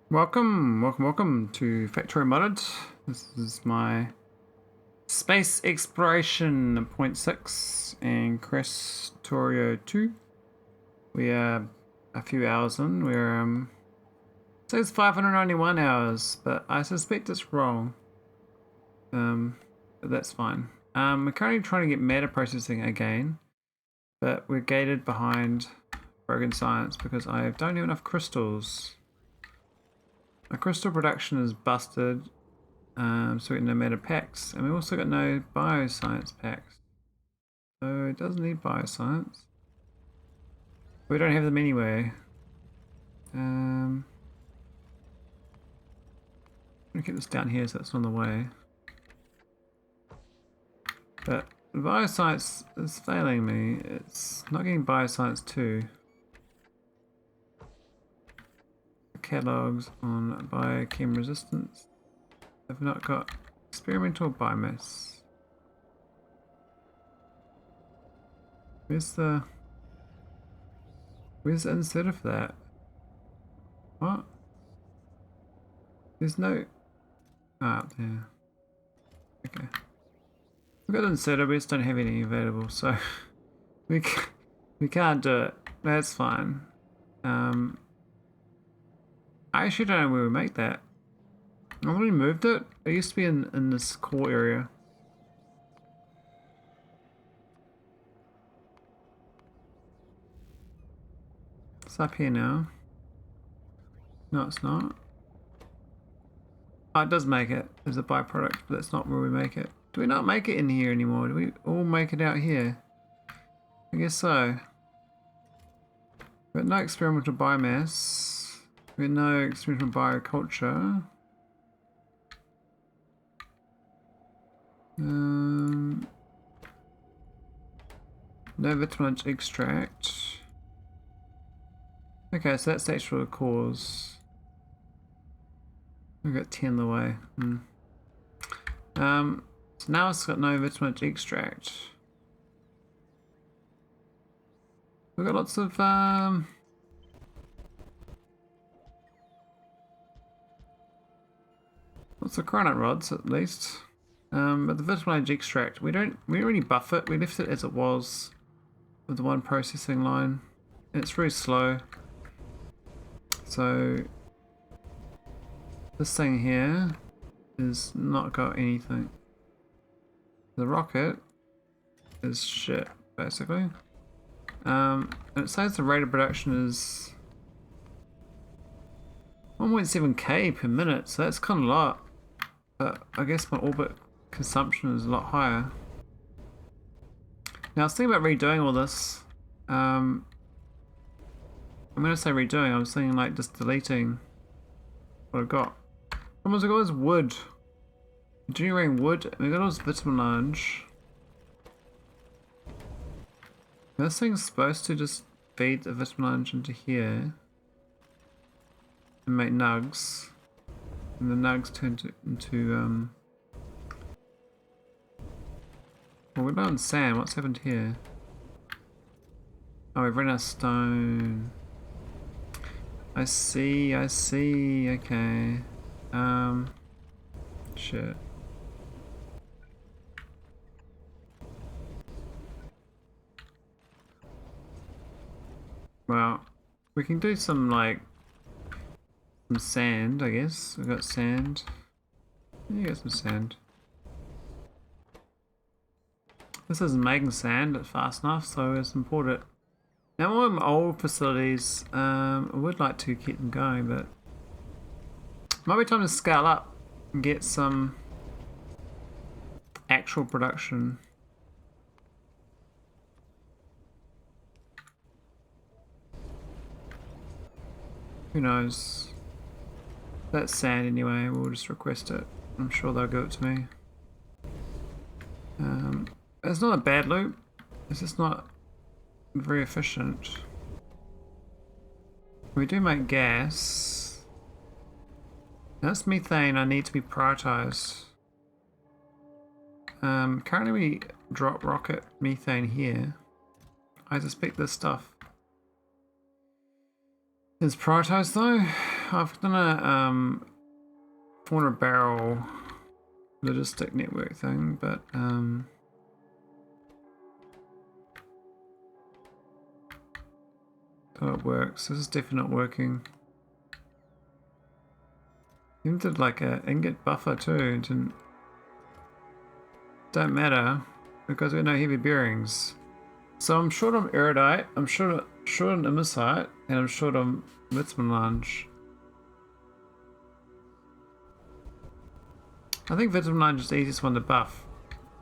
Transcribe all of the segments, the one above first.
Welcome to Factorio Modded. This is my space exploration 0.6 and Krastorio 2. We are a few hours in. We're it says 591 hours, but I suspect it's wrong. But that's fine. We're currently trying to get matter processing again, but we're gated behind broken science because I don't have enough crystals. My crystal production is busted, so we got no matter packs, and we also got no bioscience packs. So it doesn't need bioscience. We don't have them anyway. I'm gonna keep this down here so it's on the way. But bioscience is failing me. It's not getting bioscience 2. Catalogs on biochem resistance. I've not got experimental biomass. Where's the insert of that? What? There's no up there. Okay. We've got an inserter, we just don't have any available, so we can't do it. That's fine. I actually don't know where we make that. I already moved it. It used to be in this core area. It's up here now. No, it's not. Oh, it does make it as a byproduct, but that's not where we make it. Do we not make it in here anymore? Do we all make it out here? I guess so. But no experimental biomass. We have no experimental bioculture. No Vitamelange extract. Okay, so that's the actual cause. We've got 10 the way. So now it's got no Vitamelange extract. We've got lots of cronite rods at least. But the Vitamelange extract, we didn't really buff it. We left it as it was with the one processing line, and it's really slow. So this thing here is not got anything. The rocket is shit, basically. And it says the rate of production is 1.7k per minute, so that's kind of a lot. But I guess my orbit consumption is a lot higher. Now I was thinking about redoing all this. I'm going to say redoing, I was thinking like just deleting what I've got. Almost I got this wood. Generating wood, and we got all this Vitamelange. This thing's supposed to just feed the Vitamelange into here and make nugs. And the nugs turn into well, we're not on sand. What's happened here? Oh, we've run out of stone. I see, okay. Shit. Well, we can do some some sand, I guess. We've got sand. Yeah, got some sand. This isn't making sand fast enough, so let's import it. Now, all my old facilities, I would like to keep them going, but might be time to scale up and get some actual production. Who knows? That's sand anyway, we'll just request it. I'm sure they'll give it to me. It's not a bad loop, it's just not very efficient. We do make gas. That's methane I need to be prioritized. Currently we drop rocket methane here. I suspect this stuff is prioritized though. I've done a 400 barrel logistic network thing, but oh, it works. This is definitely not working. Even did like a ingot buffer too. Don't matter because we got no heavy bearings. So I'm short on erudite, I'm short on immersite, and I'm short on Vitamelange. I think Vitamelange is the easiest one to buff.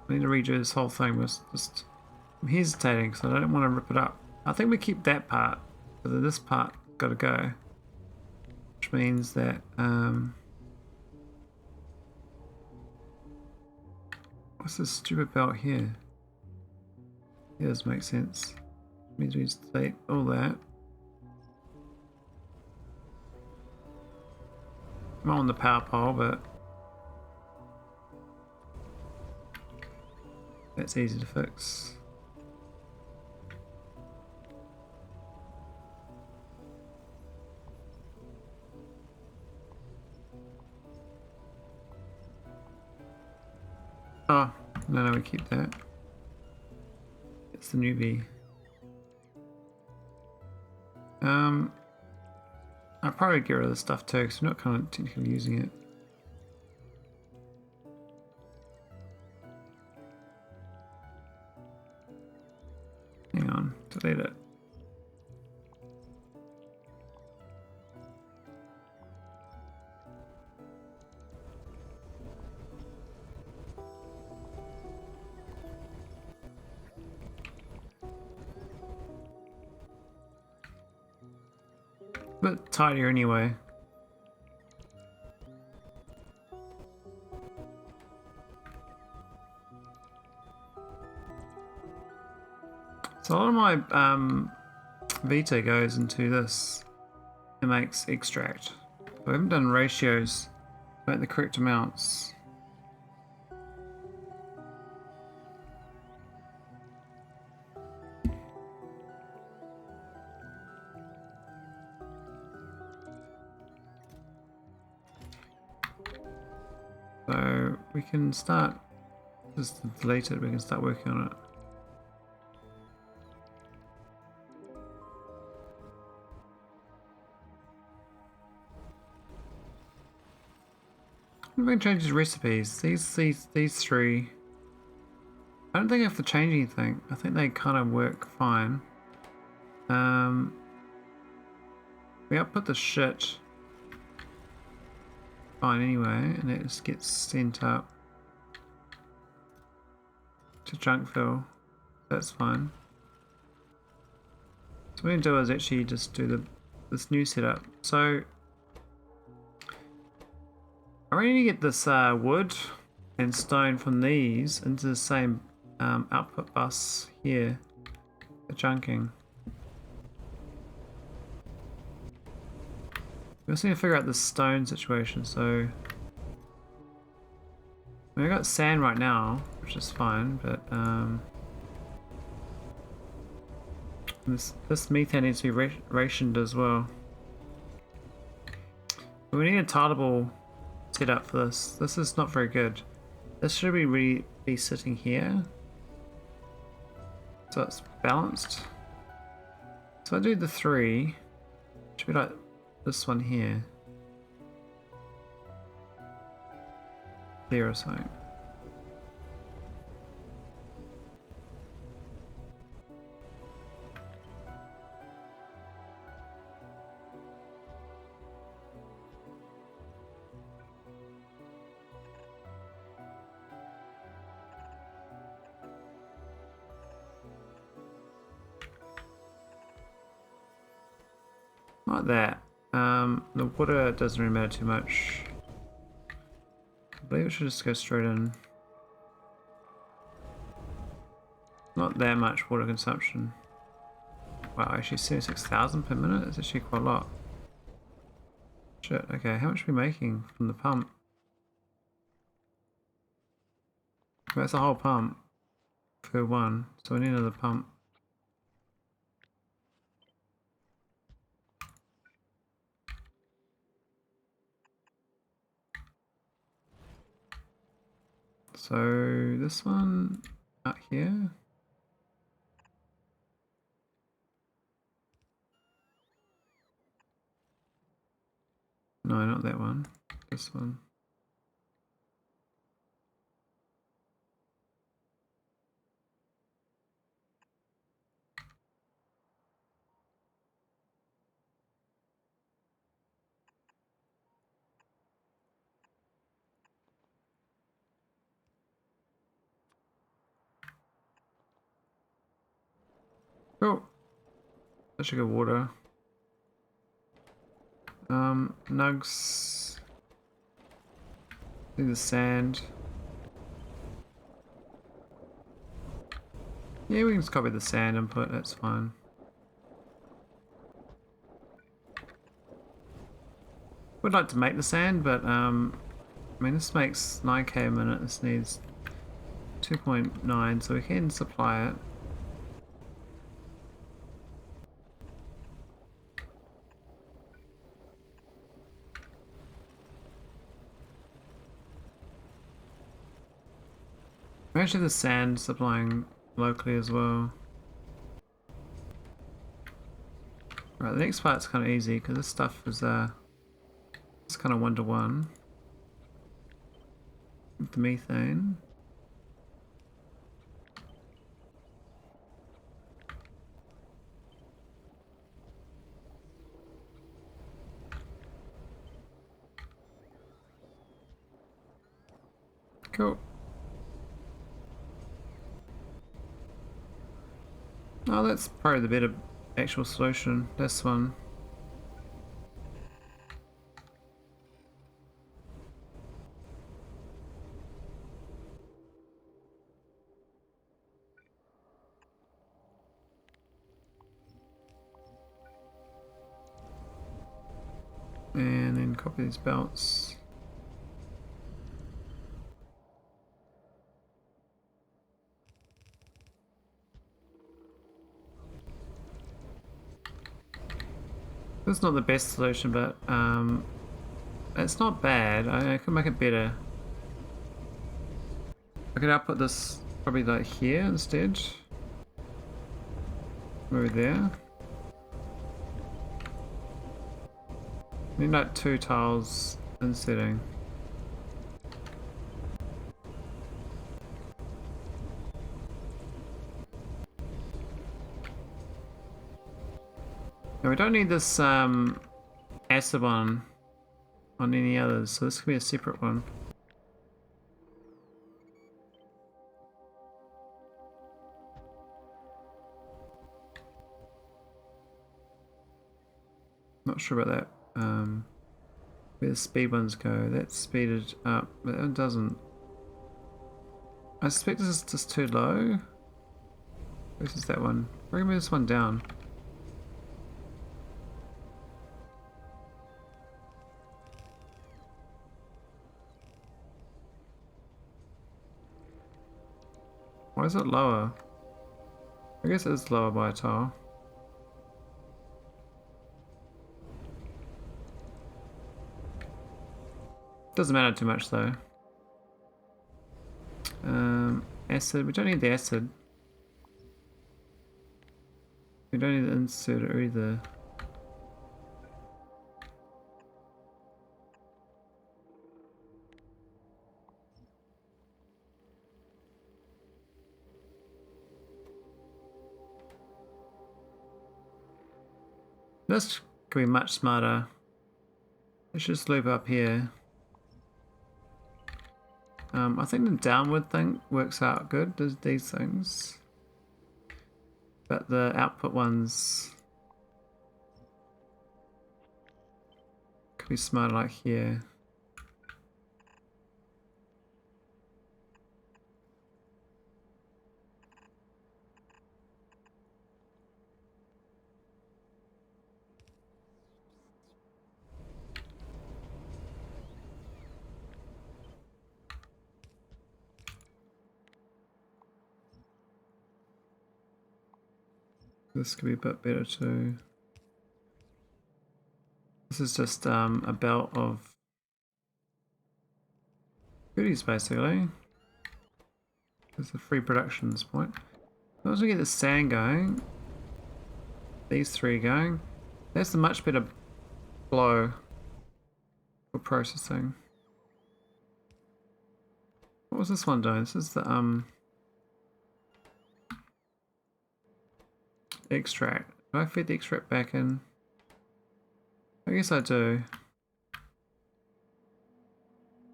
I need to redo this whole thing. I'm hesitating because I don't want to rip it up. I think we keep that part, but then this part got to go, which means that what's this stupid belt here? Yeah, this makes sense. Means we delete all that. I'm on the power pole, but that's easy to fix. Oh, no, we keep that. It's the newbie. I'll probably get rid of the stuff too, because we're not kind of technically using it. Hang on, delete it. Bit tidier anyway. So a lot of my Vita goes into this. It makes extract. I haven't done ratios to make the correct amounts. So we can start, just delete it, we can start working on it. I'm going to change these recipes. These three. I don't think I have to change anything. I think they kind of work fine. We output the shit fine anyway, and it just gets sent up to junk fill. That's fine. So what we're gonna do is actually just do this new setup. So I really need to get this wood and stone from these into the same output bus here, the junking. We also need to figure out the stone situation. So I got sand right now, which is fine, but this methane needs to be rationed as well. But we need a tileable setup for this. This is not very good. This should be sitting here, so it's balanced. So I do the 3. It should be like this one here. There or something. Like that. The water doesn't really matter too much. I believe it should just go straight in. Not that much water consumption. Wow, actually 76,000 per minute? That's actually quite a lot. Shit, okay, how much are we making from the pump? That's a whole pump for one, so we need another pump. So this one out here. No, not that one. This one. Oh, that should go water. Nugs. Do the sand. Yeah, we can just copy the sand input, that's fine. Would like to make the sand, but I mean this makes 9k a minute, this needs 2.9, so we can supply it. We actually have the sand supplying locally as well. Right, the next part's kind of easy because this stuff is it's kind of one-to-one. The methane. Cool. Oh, that's probably the better actual solution, this one. And then copy these belts. That's not the best solution, but it's not bad. I could make it better. I could output this probably like here instead. Maybe there. Need like 2 tiles insetting. Now we don't need this acid one on any others, so this could be a separate one. Not sure about that. Where the speed ones go, that's speeded up, but it doesn't. I suspect this is just too low. This is that one. We're gonna move this one down. Why is it lower? I guess it is lower by a tile. Doesn't matter too much though. Acid, we don't need the acid. We don't need the inserter either. This could be much smarter. Let's just loop up here. I think the downward thing works out good, does these things. But the output ones could be smarter like here. This could be a bit better too. This is just a belt of goodies basically. There's a free production at this point. Once we get the sand going, these three going, that's a much better flow for processing. What was this one doing? This is the extract. Do I feed the extract back in? I guess I do.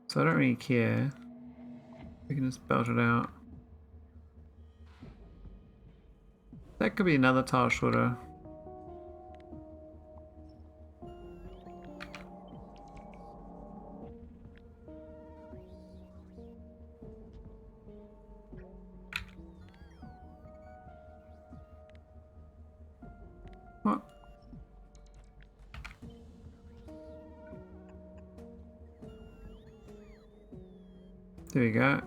So I don't really care. We can just belt it out. That could be another tile shorter. What? There we go.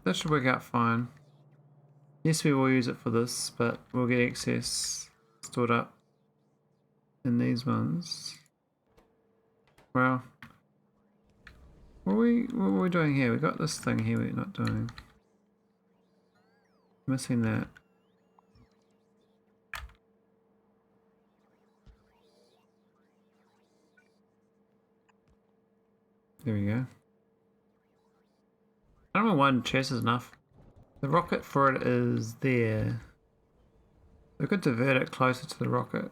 That should work out fine. Yes, we will use it for this, but we'll get excess stored up in these ones. Well, what are we doing here? We got this thing here we're not doing. Missing that. There we go. I don't know why one chest is enough. The rocket for it is there. We could divert it closer to the rocket.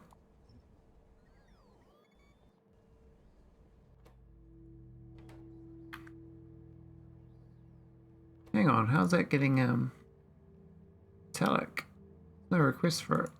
Hang on, how's that getting vitalic? No request for it.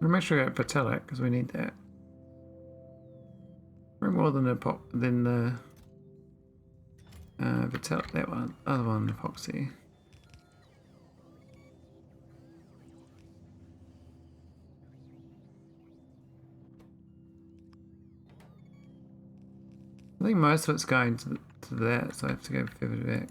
We'll make sure we get vitalic because we need that. Bring more than the vitalic. That one, other one, epoxy. I think most of it's going to that, so I have to go further back.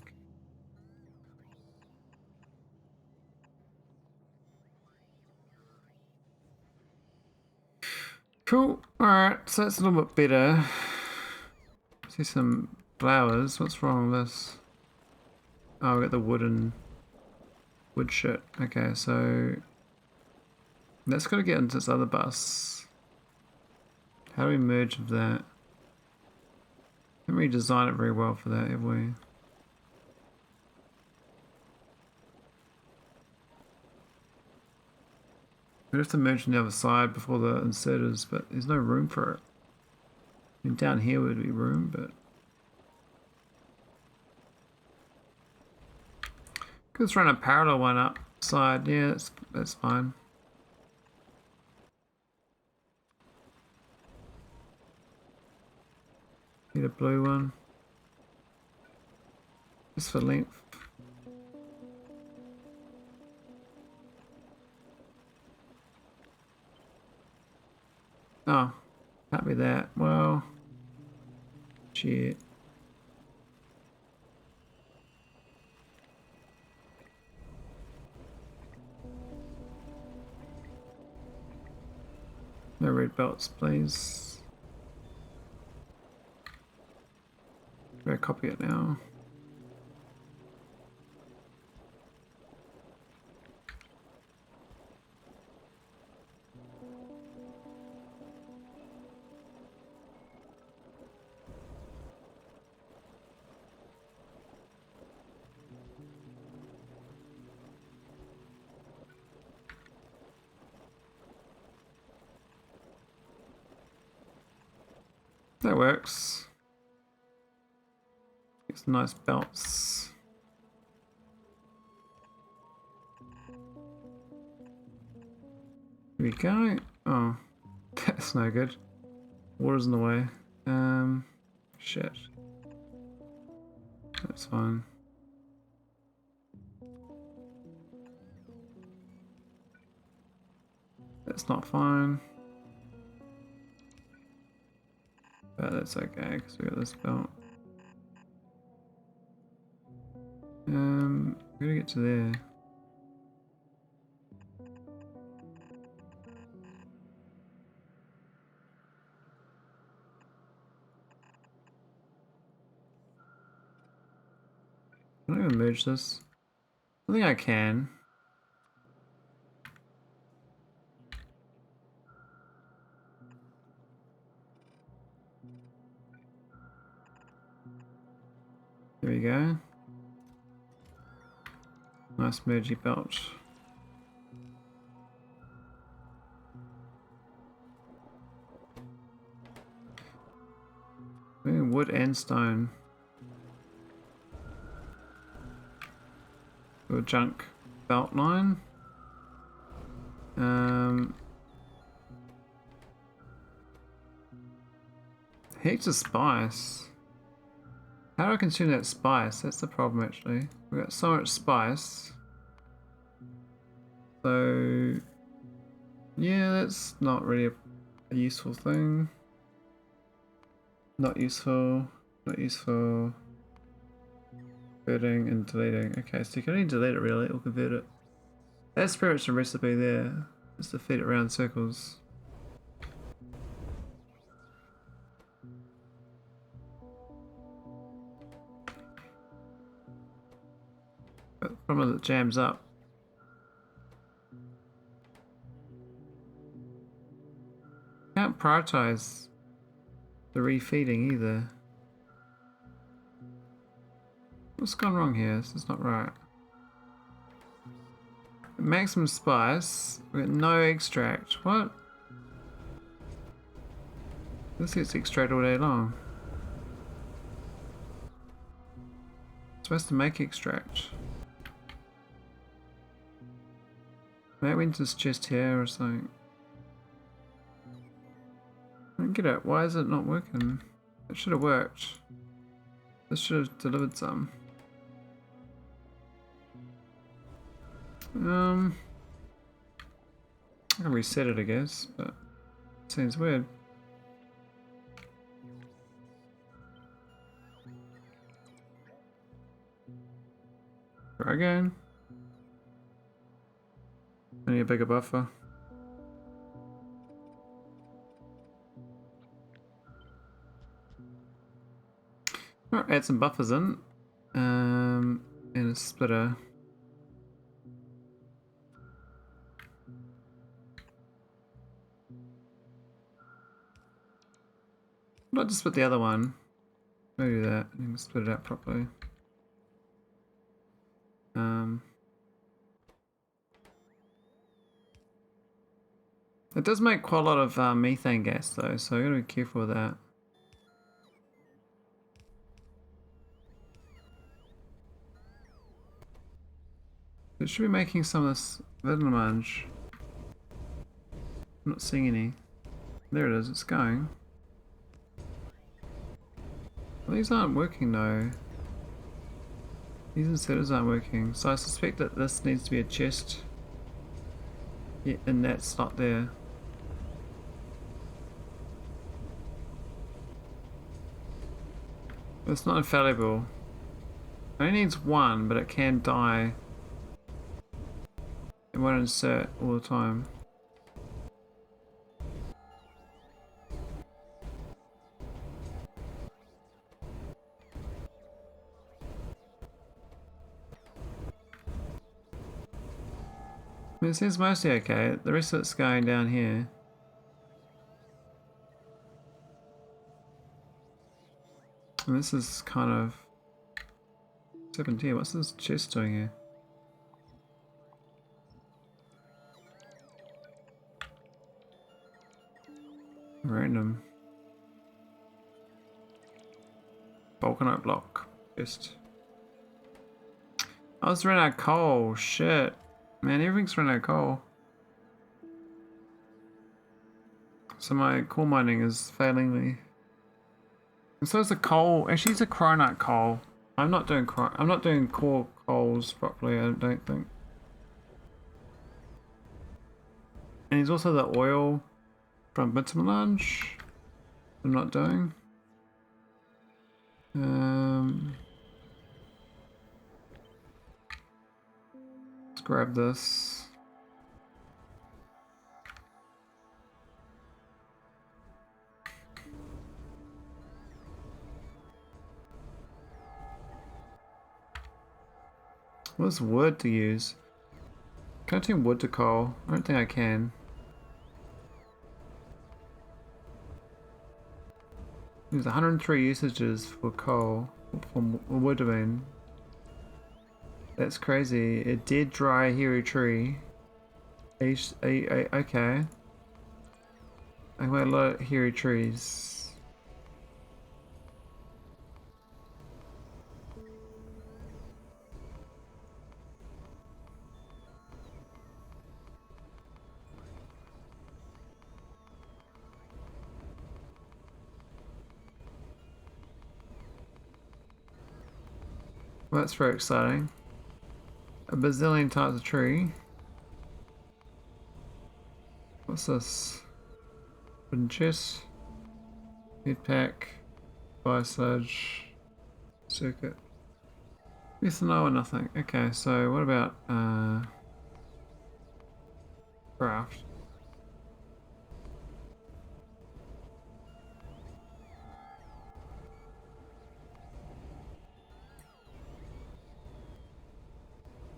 Cool. Alright, so that's a little bit better. See some flowers. What's wrong with this? Oh, we got the wood shit. Okay, so that's got to get into this other bus. How do we merge with that? Haven't really designed it very well for that, have we? We'd have to merge on the other side before the inserters, but there's no room for it. I mean, down here would be room, but could just run a parallel one up side. Yeah, that's fine. Need a blue one, just for length. Oh, can't be that. Well, shit. No red belts, please. Better copy it now. That works. It's nice belts. Here we go. Oh, that's no good. Water's in the way. Shit. That's fine. That's not fine. But that's okay, because we got this belt. We gotta get to there. Can I even merge this? I think I can. There we go. Nice mergy belt. Ooh, wood and stone. Or junk belt line. Heaps of spice. How do I consume that spice? That's the problem actually. We've got so much spice. So yeah, that's not really a useful thing. Not useful. Not useful. Converting and deleting. Okay, so you can only delete it really, or convert it. That's pretty much the recipe there. Just to feed it around circles. But the problem is it jams up. Can't prioritize the refeeding either. What's gone wrong here? This is not right. Maximum spice, we got no extract. What? This gets extract all day long. It's supposed to make extract. Maybe I went to this chest here or something. I don't get it. Why is it not working? It should have worked. This should have delivered some. I can reset it, I guess, but it seems weird. Try again. I need a bigger buffer. Alright, add some buffers in. And a splitter. Not just split the other one. Maybe that. You can split it out properly. It does make quite a lot of methane gas though, so I gotta be careful with that. It should be making some of this Vitamelange. I'm not seeing any. There it is, it's going. Well, these aren't working though. These inserters aren't working, so I suspect that this needs to be a chest. Yeah, in that slot there. It's not infallible. It only needs one, but it can die. It won't insert all the time. I mean, it seems mostly okay. The rest of it's going down here. And this is kind of 17. What's this chest doing here? Random. Vulcanite block. Just. I was running out of coal. Shit. Man, everything's running out of coal. So my coal mining is failing me. And so is the coal. Actually, it's a cronite coal. I'm not doing core coals properly, I don't think. And there's also the oil from Vitamelange. I'm not doing. Let's grab this. What's wood to use? Can I turn wood to coal? I don't think I can. There's 103 usages for coal, from wood I mean. That's crazy. A dead, dry, hairy tree. Okay. I got a lot of hairy trees. Well, that's very exciting. A bazillion types of tree. What's this? Wooden chest. Head pack. Fire sludge. Circuit. Yes, no or nothing. Okay, so what about craft?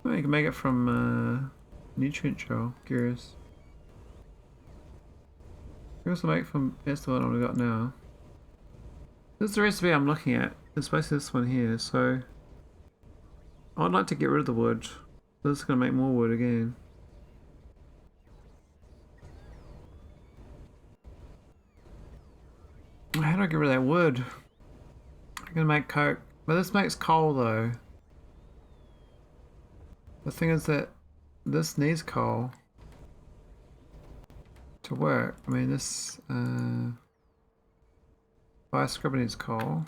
Oh, you can make it from nutrient gel. Curious. You can also make from. That's the one we got now. This is the recipe I'm looking at. It's basically this one here. So I'd like to get rid of the wood. This is gonna make more wood again. How do I get rid of that wood? I'm gonna make coke, but this makes coal though. The thing is that this needs coal to work. I mean, this fire scrubber needs coal.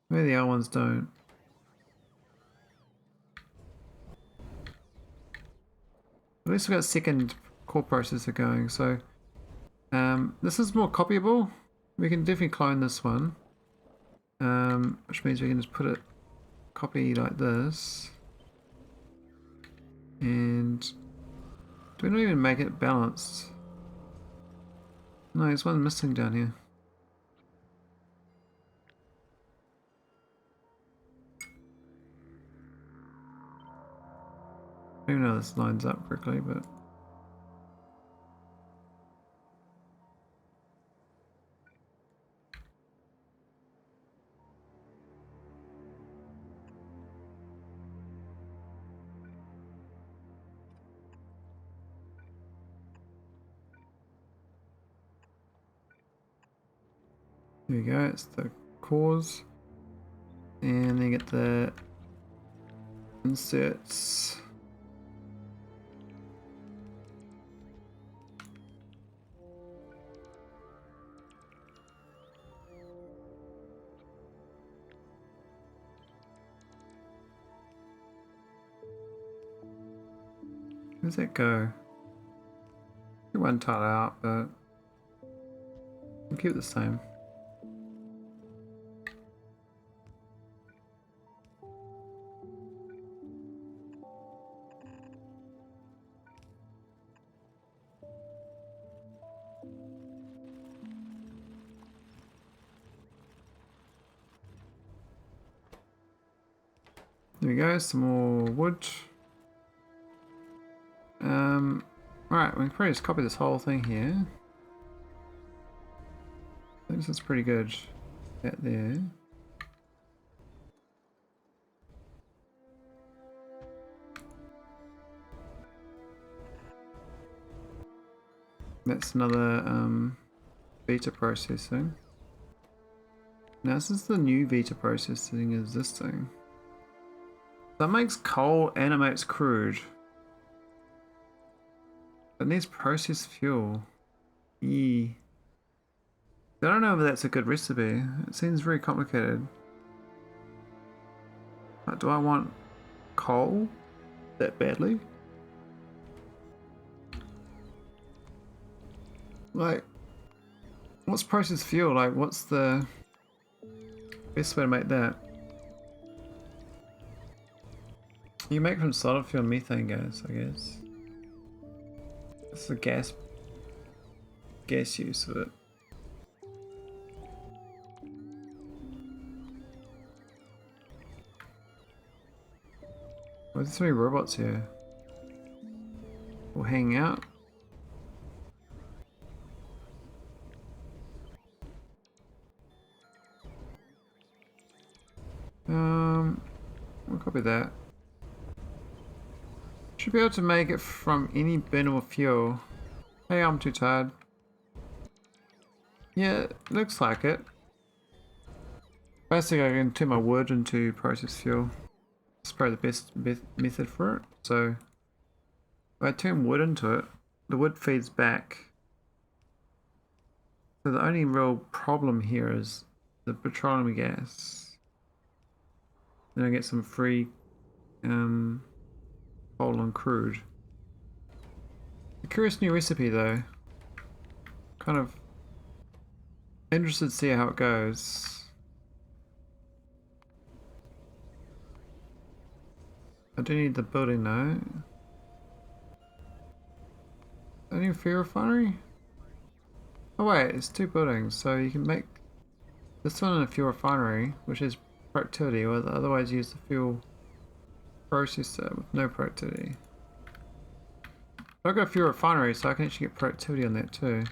Maybe the other ones don't. At least we've got a second core processor going, so this is more copyable. We can definitely clone this one, which means we can just put it copy like this, and do we not even make it balanced? No, there's one missing down here. I don't even know if this lines up correctly, but there we go, it's the cores. And then get the inserts. Where's that go? Get one tile out, but we'll keep it the same. There we go, some more wood. Right, we can probably just copy this whole thing here. I think this is pretty good. That there. That's another Vita processing. Now this is the new Vita processing is this thing. That makes coal and it makes crude. It needs processed fuel. I don't know if that's a good recipe. It seems very complicated. Like, do I want coal that badly? Like, what's processed fuel? Like, what's the best way to make that? You make from solid fuel methane gas, I guess. That's the gas use of it. Why are there so many robots here? All hanging out? We'll copy that. Should be able to make it from any burnable fuel. Hey, I'm too tired. Yeah, looks like it. Basically, I can turn my wood into processed fuel. It's probably the best method for it. So, if I turn wood into it, the wood feeds back. So the only real problem here is the petroleum gas. Then I get some free coal and crude. A curious new recipe though. Kind of interested to see how it goes. I do need the building though. Any fuel refinery? Oh wait, it's two buildings, so you can make this one in a fuel refinery, which is productivity, or otherwise use the fuel processor with no productivity. I've got a fuel refinery, so I can actually get productivity on that too.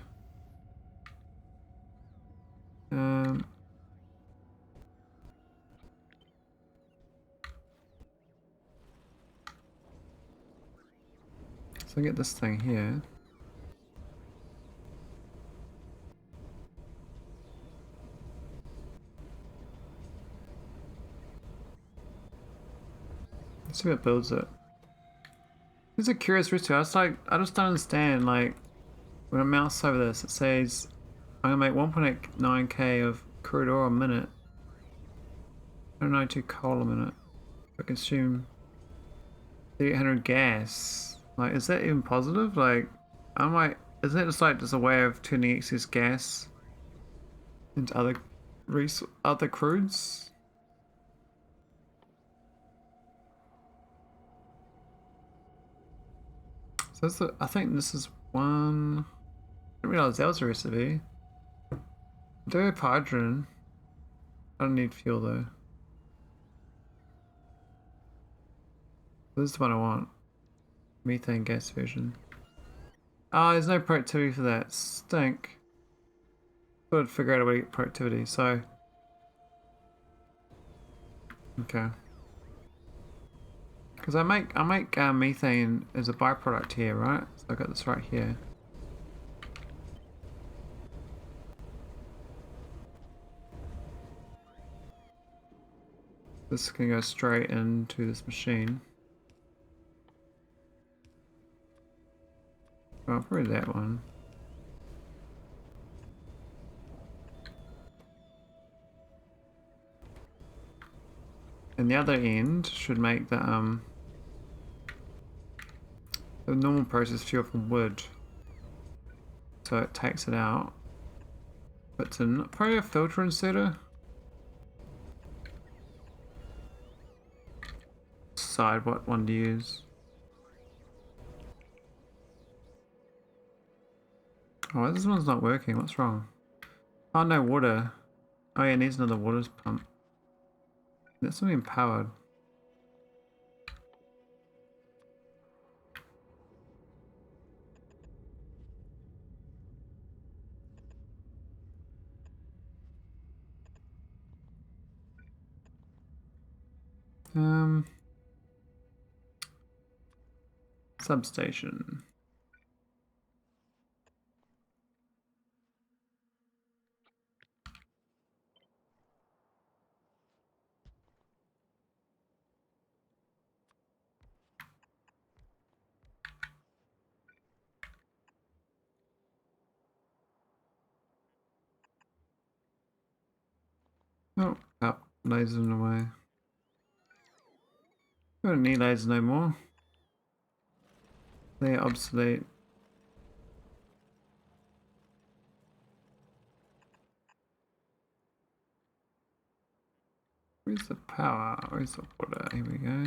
So I get this thing here. Let's see if it builds it. This is a curious recipe. I just don't understand, like, when I mouse over this, it says I'm gonna make 1.9k of crude oil a minute. 192 coal a minute. I consume 300 gas. Like, is that even positive? Like, isn't it just like a way of turning excess gas into other crudes? So I think this is one. I didn't realize that was a recipe. I do have hydrogen. I don't need fuel though. This is the one I want. Methane gas version. Oh, there's no productivity for that. Stink. Thought I'd figure out a way to get productivity, so. Okay. Because I make methane as a byproduct here, right? So I got this right here. This can go straight into this machine. Oh, probably that one. And the other end should make the normal process fuel from wood. So it takes it out. Puts in probably a filter inserter. Decide what one to use. Oh, this one's not working. What's wrong? Oh, no water. Oh yeah, it needs another water pump. That's not even powered. Substation. Oh, up, lasering away. We don't need lasers no more. They're obsolete. Where's the power? Where's the water? Here we go.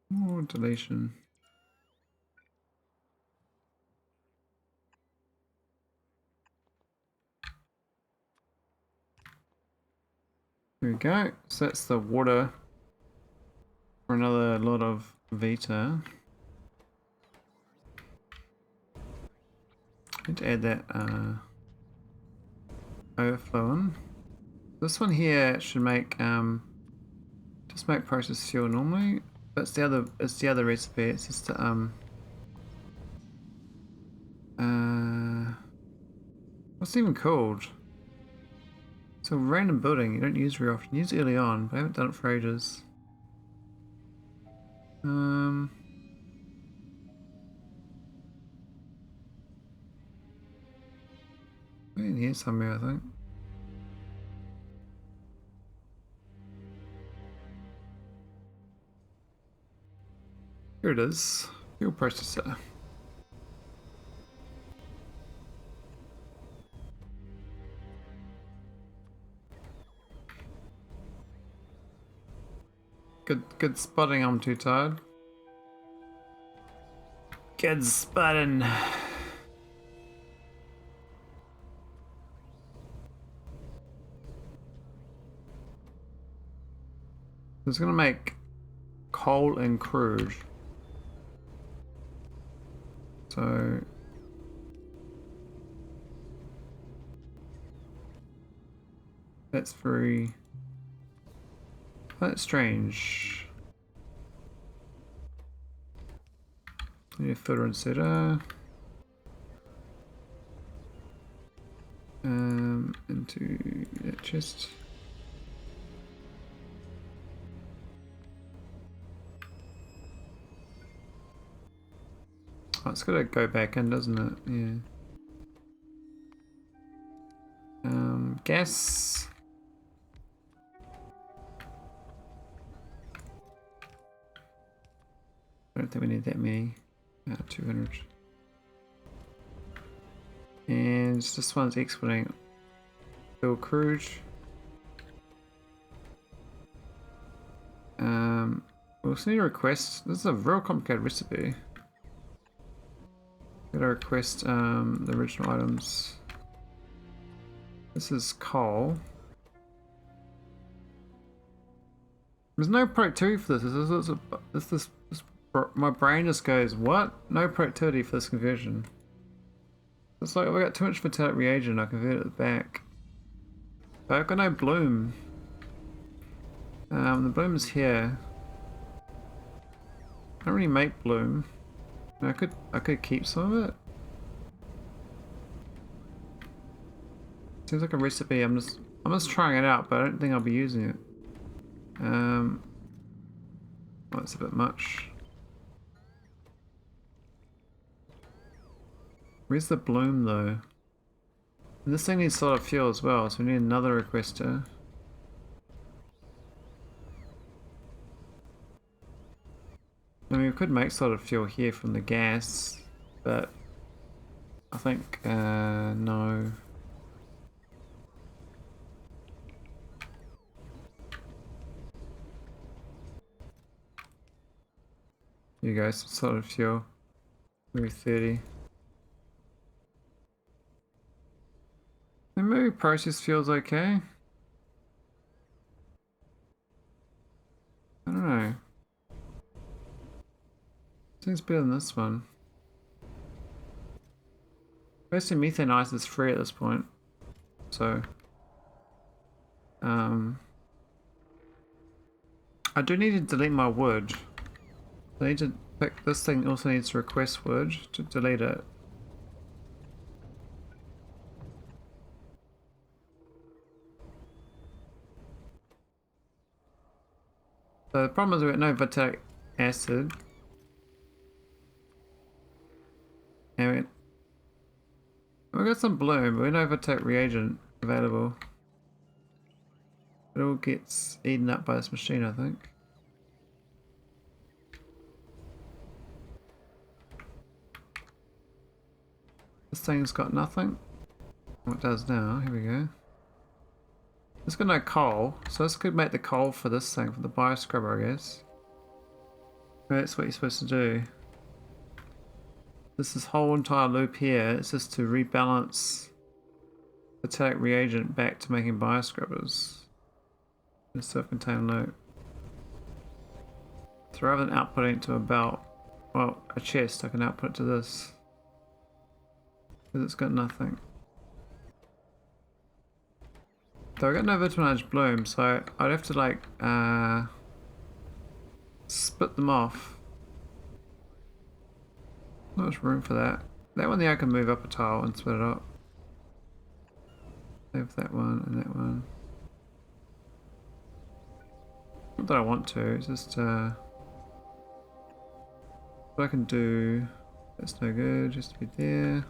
More deletion. There we go. So that's the water for another lot of Vita. Need to add that overflow in. This one here should make just make process fuel normally. That's the other. It's the other recipe. It's just what's it even called? It's a random building you don't use very often. You use it early on, but I haven't done it for ages. In here somewhere, I think. Here it is. Fuel processor. Good spotting, I'm too tired. Good spotting. It's gonna make coal and crude. So that's strange. Need a filter and setter. Into that chest. Oh, it's gotta go back in, doesn't it? Yeah. Gas. I don't think we need that many. 200. And this one's exporting fuel crude. We also need a request. This is a real complicated recipe. Gotta request the original items. This is coal. There's no productivity for this. My brain just goes, what? No productivity for this conversion. It's like, if I got too much vitalic reagent, I convert it back. But I've got no bloom. The bloom is here. I don't really make bloom. I could keep some of it. Seems like a recipe. I'm just trying it out, but I don't think I'll be using it. Well, that's a bit much. Where's the bloom though? And this thing needs solid fuel as well, so we need another requester. I mean, we could make solid fuel here from the gas, but I think no. Here you go, some solid fuel. Maybe 30. And maybe process fuel's okay. I don't know. Seems better than this one. Basically, methane ice is free at this point, so I do need to delete my wood. I need to pick this thing. Also needs to request wood to delete it. So the problem is we got no vitalic acid. And we got some bloom, but we don't have a reagent available. It all gets eaten up by this machine, I think. This thing's got nothing. What it does now, here we go. It's got no coal, so this could make the coal for this thing, for the bioscrubber, I guess. That's what you're supposed to do. This whole entire loop here is just to rebalance the vitalic reagent back to making bioscrubbers. In a self-contained loop. So rather than outputting it to a belt, well, a chest, I can output it to this. Because it's got nothing. So I got no Vitamelange bloom, so I'd have to like split them off. Not much room for that. That one there I can move up a tile and split it up. Save that one and that one. Not that I want to, it's just what I can do. That's no good, just to be there.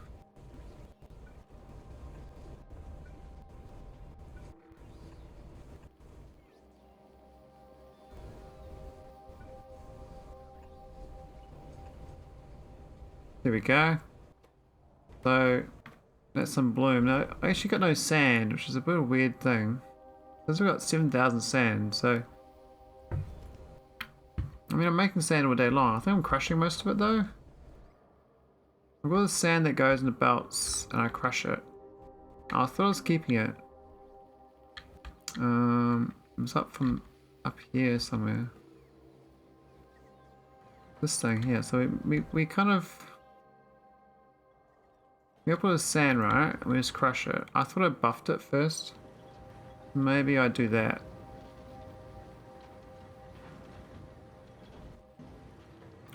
There we go. So that's some bloom. Now I actually got no sand, which is a bit of a weird thing. Because we've got 7,000 sand, so I mean I'm making sand all day long. I think I'm crushing most of it though. I've got the sand that goes in the belts and I crush it. I thought I was keeping it. It was up from up here somewhere. This thing here. So we kind of we put the sand right and we just crush it. I thought I buffed it first. Maybe I do that.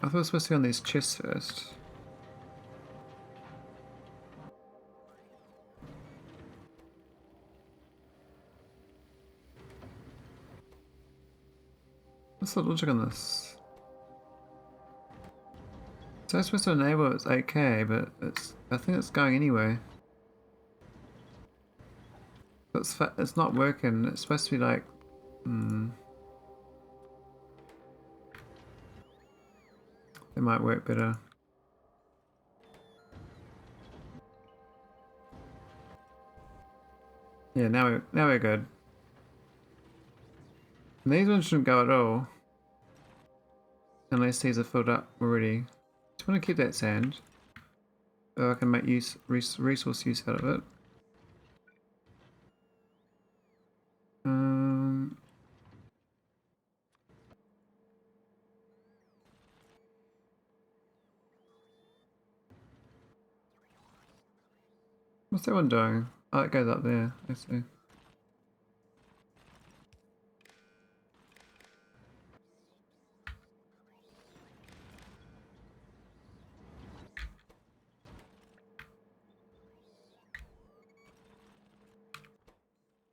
I thought it was supposed to be on these chests first. What's the logic on this? So it's supposed to enable it's 8K, but I think it's going anyway. It's not working. It's supposed to be like it might work better. Yeah, now we're good. And these ones shouldn't go at all. Unless these are filled up already. Just want to keep that sand. So I can make resource use out of it. What's that one doing? Oh, it goes up there. I see.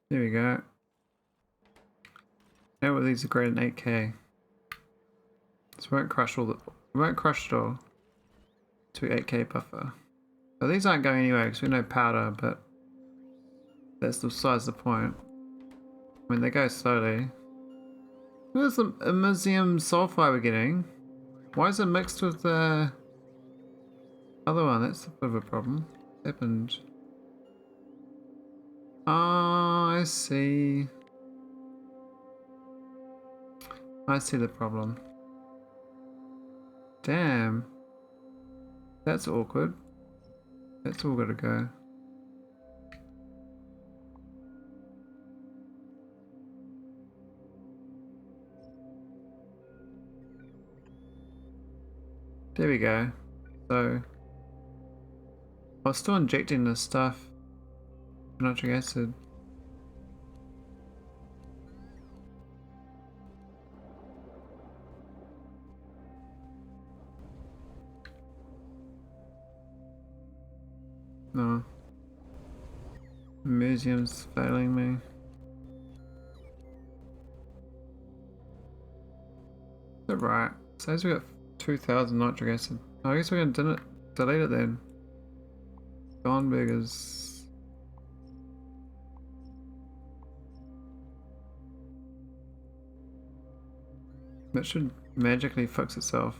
There we go. Now what these are greater than 8K. So we won't crush it all to 8K buffer. So these aren't going anywhere because we know powder, but that's besides the point. I mean, they go slowly. Where's the immersium sulfide we're getting? Why is it mixed with the other one? That's a bit of a problem. What happened? Oh, I see. I see the problem. Damn. That's awkward. That's all gotta go. There we go. So I was still injecting this stuff. Nitric acid. No. The museum's failing me. Is that right? Says we got 2,000 nitric acid. Oh, I guess we're gonna delete it then. Gone beggars. That should magically fix itself.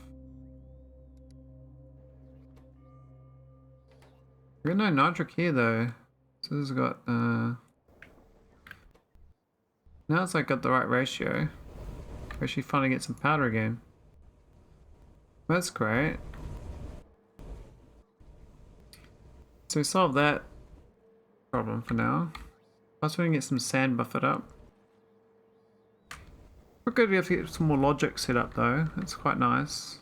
We got no nitric here though. So this has got now it's like got the right ratio. We actually finally get some powder again. That's great. So we solved that problem for now. Plus we can get some sand buffered up. We're good, we have to get some more logic set up though. That's quite nice.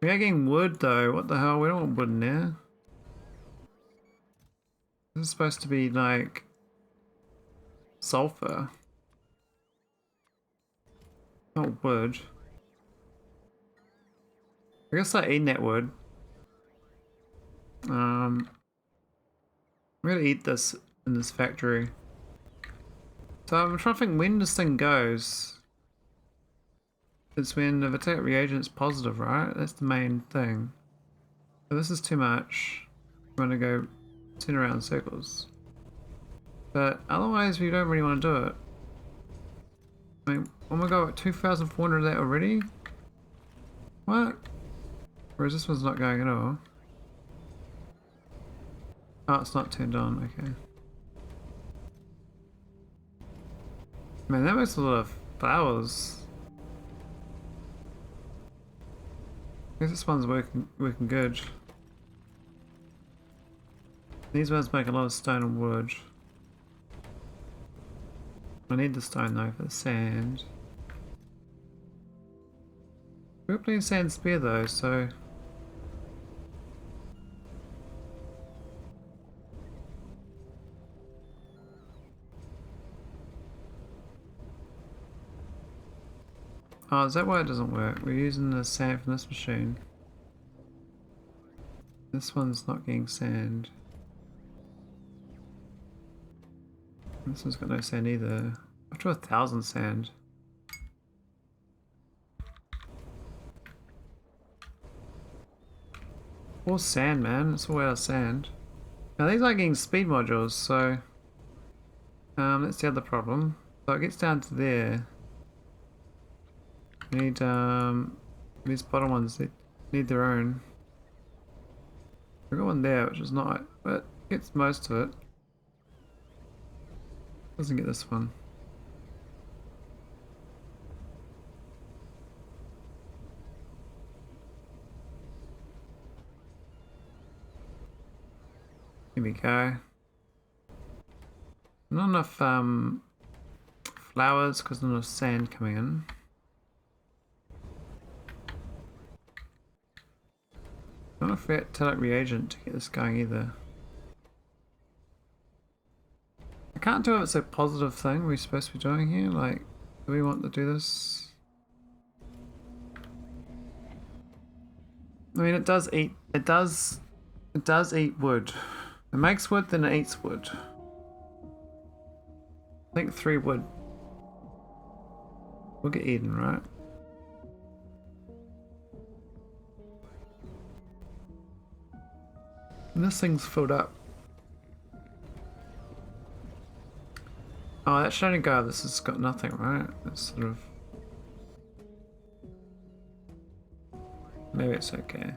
We are getting wood though, what the hell, we don't want wood in there. This is supposed to be like sulfur. Not wood. I guess I eat that wood. I'm gonna eat this in this factory. So I'm trying to think when this thing goes. It's when the vitalic reagent's positive, right? That's the main thing. So this is too much. I'm gonna go turn around in circles. But otherwise we don't really want to do it. I mean, oh my god, 2,400 of that already? What? Whereas this one's not going at all. Oh, it's not turned on, okay. Man, that makes a lot of flowers. I guess this one's working good. These ones make a lot of stone and wood. I need the stone though for the sand. We've got plenty of sand spare though, so... Oh, is that why it doesn't work? We're using the sand from this machine. This one's not getting sand. This one's got no sand either. Up to 1,000 sand. All sand, man. It's all out of sand. Now these are getting speed modules, so that's the other problem. So it gets down to there. We need these bottom ones. They need their own. We've got one there, which is not, but gets most of it. Doesn't get this one. Here we go. Not enough flowers because not enough sand coming in. Not enough vitalic reagent to get this going either. I can't tell if it's a positive thing we're supposed to be doing here. Like, do we want to do this? I mean, it does eat. It does eat wood. It makes wood, then it eats wood. I think 3 wood will get eaten, right? And this thing's filled up. Oh, that should only go. This has got nothing, right? It's sort of. Maybe it's okay.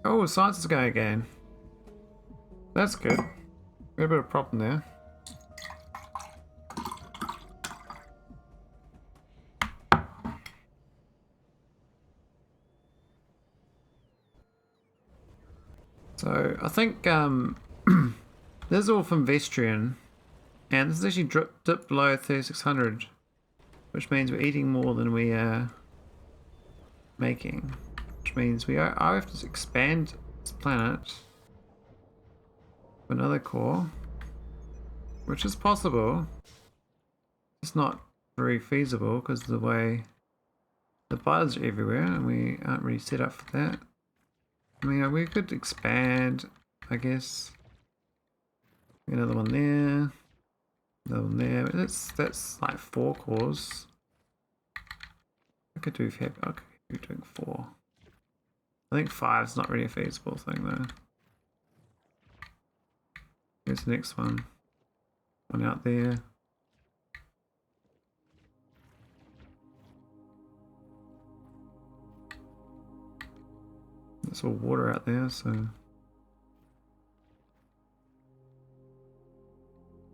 Oh, science is going again. That's good. Got a bit of a problem there. So I think this is all from Vestrian, and this is actually dipped below 3600, which means we're eating more than we are making, which means we are, I have to expand this planet with another core, which is possible. It's not very feasible because of the way the bugs are everywhere, and we aren't really set up for that. I mean, we could expand, I guess. Another one there. Another one there. That's like 4 cores. I could do doing 4. I think 5's not really a feasible thing though. Here's the next one. One out there. There's all water out there, so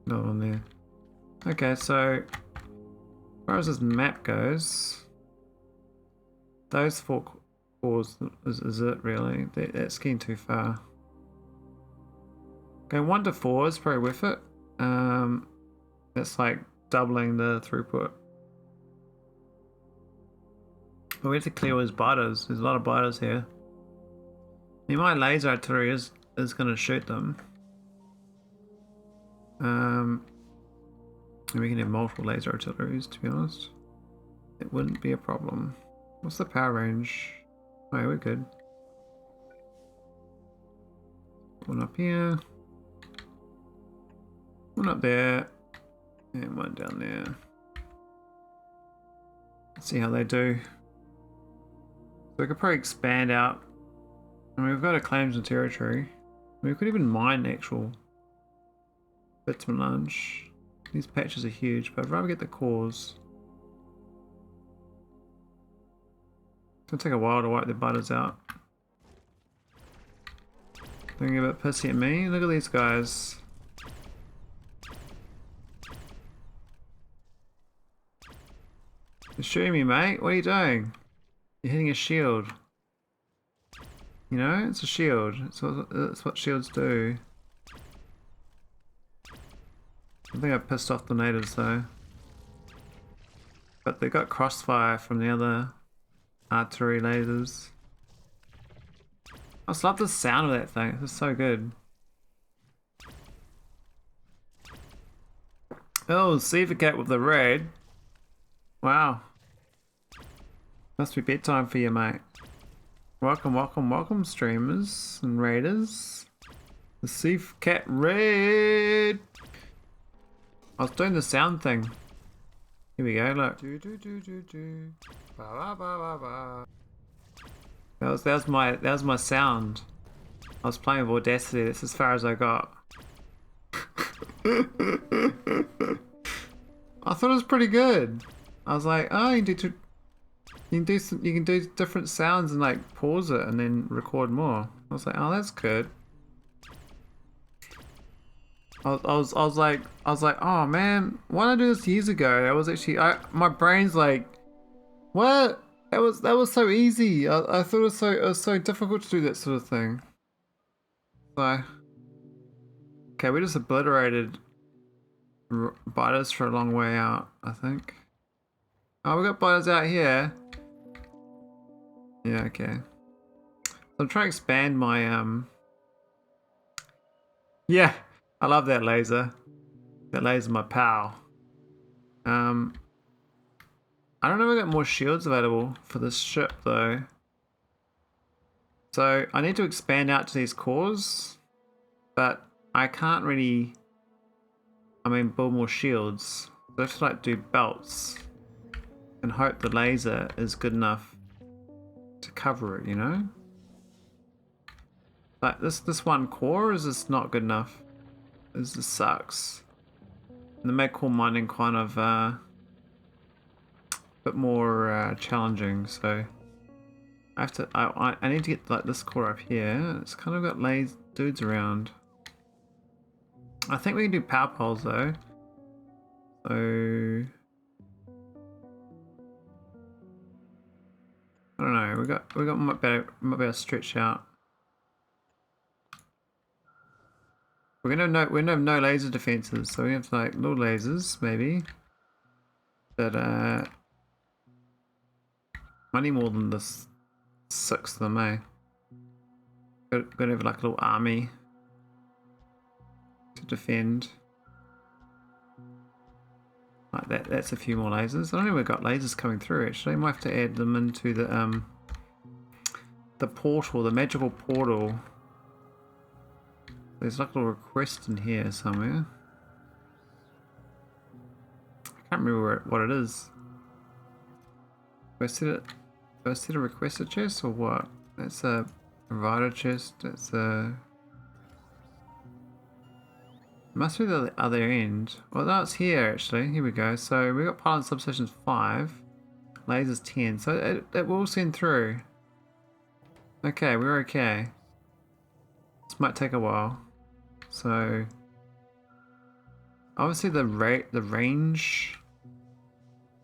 another one there. Okay, so as far as this map goes, those 4 cores is it really? That's getting too far. Going 1 to 4 is probably worth it. That's like doubling the throughput. But we have to clear all those biters. There's a lot of biters here. I mean, my laser artillery is going to shoot them. And we can have multiple laser artilleries, to be honest. It wouldn't be a problem. What's the power range? Oh, yeah, we're good. One up here. One up there. And one down there. Let's see how they do. So we could probably expand out. I mean, we've got a claims and territory. We could even mine actual Vitamelange. These patches are huge, but I'd rather get the cores. It's gonna take a while to wipe the butters out. They're gonna get a bit pissy at me. Look at these guys. You're shooting me, mate. What are you doing? You're hitting a shield. You know, it's a shield. It's what shields do. I think I pissed off the natives though. But they got crossfire from the other artillery lasers. I just love the sound of that thing. It's so good. Oh, Cat with the red. Wow. Must be bedtime for you, mate. Welcome, welcome, welcome, streamers and raiders. The Cat Red. I was doing the sound thing. Here we go, look. That was my sound. I was playing with Audacity. That's as far as I got. I thought it was pretty good. I was like, oh, you can do different sounds and like pause it and then record more. I was like, oh, that's good. I was like, oh man, why did I do this years ago? That was actually, my brain's like, what? That was so easy. I thought it was so difficult to do that sort of thing. So, okay, we just obliterated biters for a long way out, I think. Oh, we got biters out here. Yeah, okay. So I'm trying to expand my yeah. I love that laser. That laser's my pal. I don't know if I got more shields available for this ship though. So I need to expand out to these cores, but I can't really, build more shields. So I have to like do belts and hope the laser is good enough to cover it, you know? Like this one core, is this not good enough? This sucks. And they make core mining kind of a bit more challenging, so I have to. I need to get like this core up here. It's kind of got dudes around. I think we can do power poles though. So I don't know. We got might be able to stretch out. We have no laser defenses, so we have like little lasers maybe. But I need more than this 6 of them, eh? Gotta have like a little army to defend. Like that's a few more lasers. I don't know if we've got lasers coming through actually. I might have to add them into the portal, the magical portal. There's like a little request in here somewhere. can't remember what it is. Do I set a requested chest or what? That's a provider chest. That's a... Must be the other end. Well, no, it's here actually. Here we go. So we got pilot substations 5, lasers 10. So it will send through. Okay, we're okay. This might take a while. So obviously the range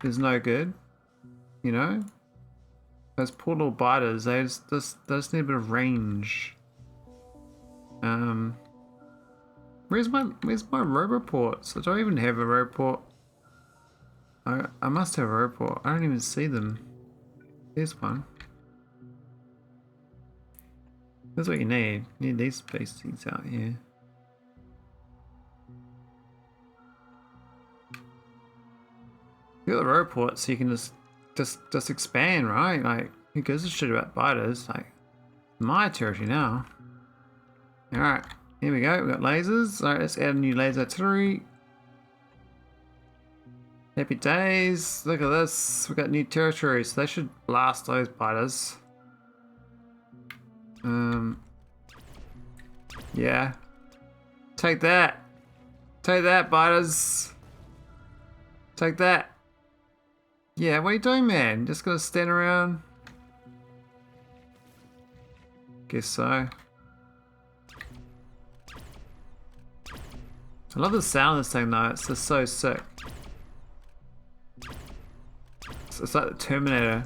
is no good. You know, those poor little biters. They just need a bit of range. Where's my roboports? Do I even have a roboport? I must have a roboport. I don't even see them. There's one. That's what you need. You need these space things out here. You got the roboport, so you can just expand, right? Like, who gives a shit about biters? Like, my territory now. Alright, here we go. We got lasers. Alright, let's add a new laser artillery. Happy days. Look at this. We got new territory, so they should blast those biters. Yeah. Take that. Take that, biters. Take that. Yeah, what are you doing, man? Just gonna stand around? Guess so. I love the sound of this thing though, it's just so sick. It's like the Terminator.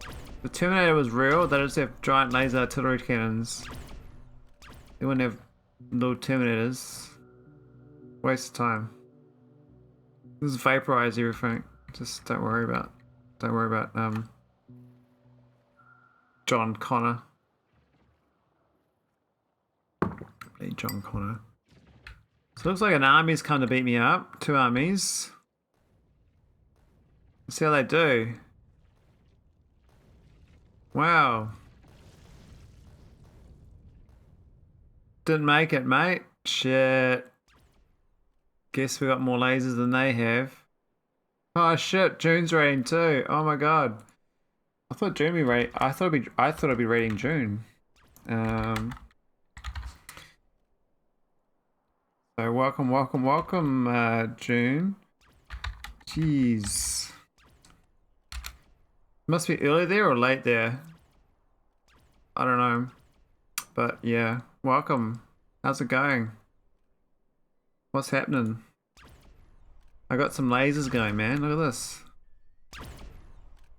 If the Terminator was real, they'd just have giant laser artillery cannons. They wouldn't have little Terminators. Waste of time. Just vaporize everything. Just don't worry about John Connor. Hey, John Connor. So it looks like an army's come to beat me up. 2 armies. Let's see how they do. Wow. Didn't make it, mate. Shit. Guess we got more lasers than they have. Oh shit, June's raiding too. Oh my god. I thought June would be raiding. I thought I'd be raiding June. So welcome, June. Jeez. Must be early there or late there. I don't know. But yeah, welcome. How's it going? What's happening? I got some lasers going, man. Look at this.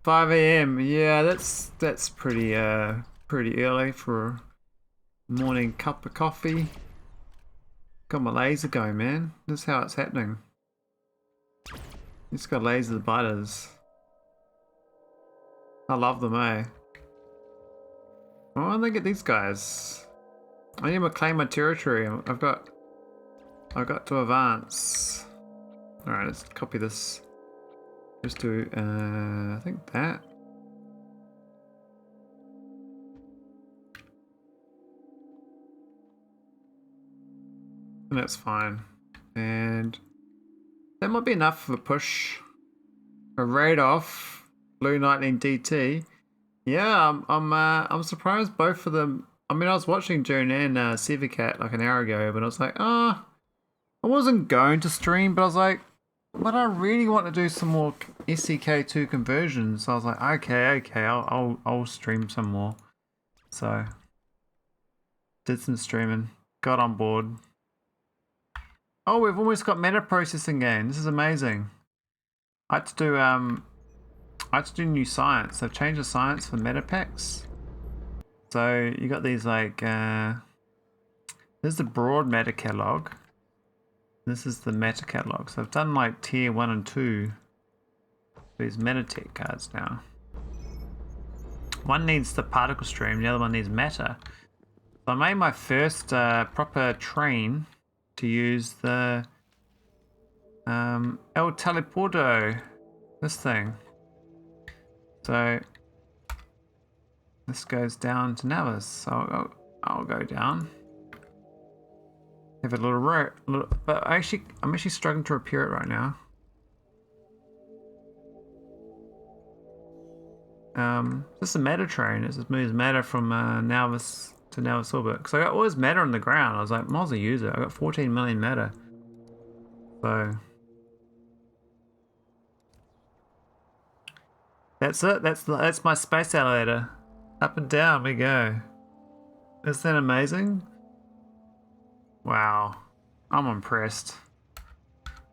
5 AM. Yeah, that's pretty early for a morning cup of coffee. Got my laser going, man. This is how it's happening. Just got laser biters. I love them, eh? Why don't they get these guys? I need to claim my territory. I've got to advance. Alright, let's copy this. Just do I think that. And that's fine. And that might be enough for a push. A raid off Blue Lightning DT. Yeah, I'm surprised both of them. I mean, I was watching June and Civicat like an hour ago, but I was like, I wasn't going to stream, but I was like, but I really want to do some more SCK2 conversions. So I was like, okay, I'll stream some more. So did some streaming, got on board. Oh, we've almost got meta processing again. This is amazing. I had to do new science. They've changed the science for meta packs. So you got these like this is the broad meta catalog. This is the meta catalog. So I've done like tier 1 and 2. These meta tech cards now. One needs the particle stream, the other one needs meta. So I made my first proper train to use the El Teleporto, this thing. So this goes down to Navis. So I'll go down. Have a little route, but I'm actually struggling to repair it right now. Just a matter train. It just moves matter from Nauvis to Nauvis orbit. Because I got all this matter on the ground. I was like, might as well use it. I got 14 million matter. So that's it. That's my space elevator. Up and down we go. Isn't that amazing? Wow, I'm impressed.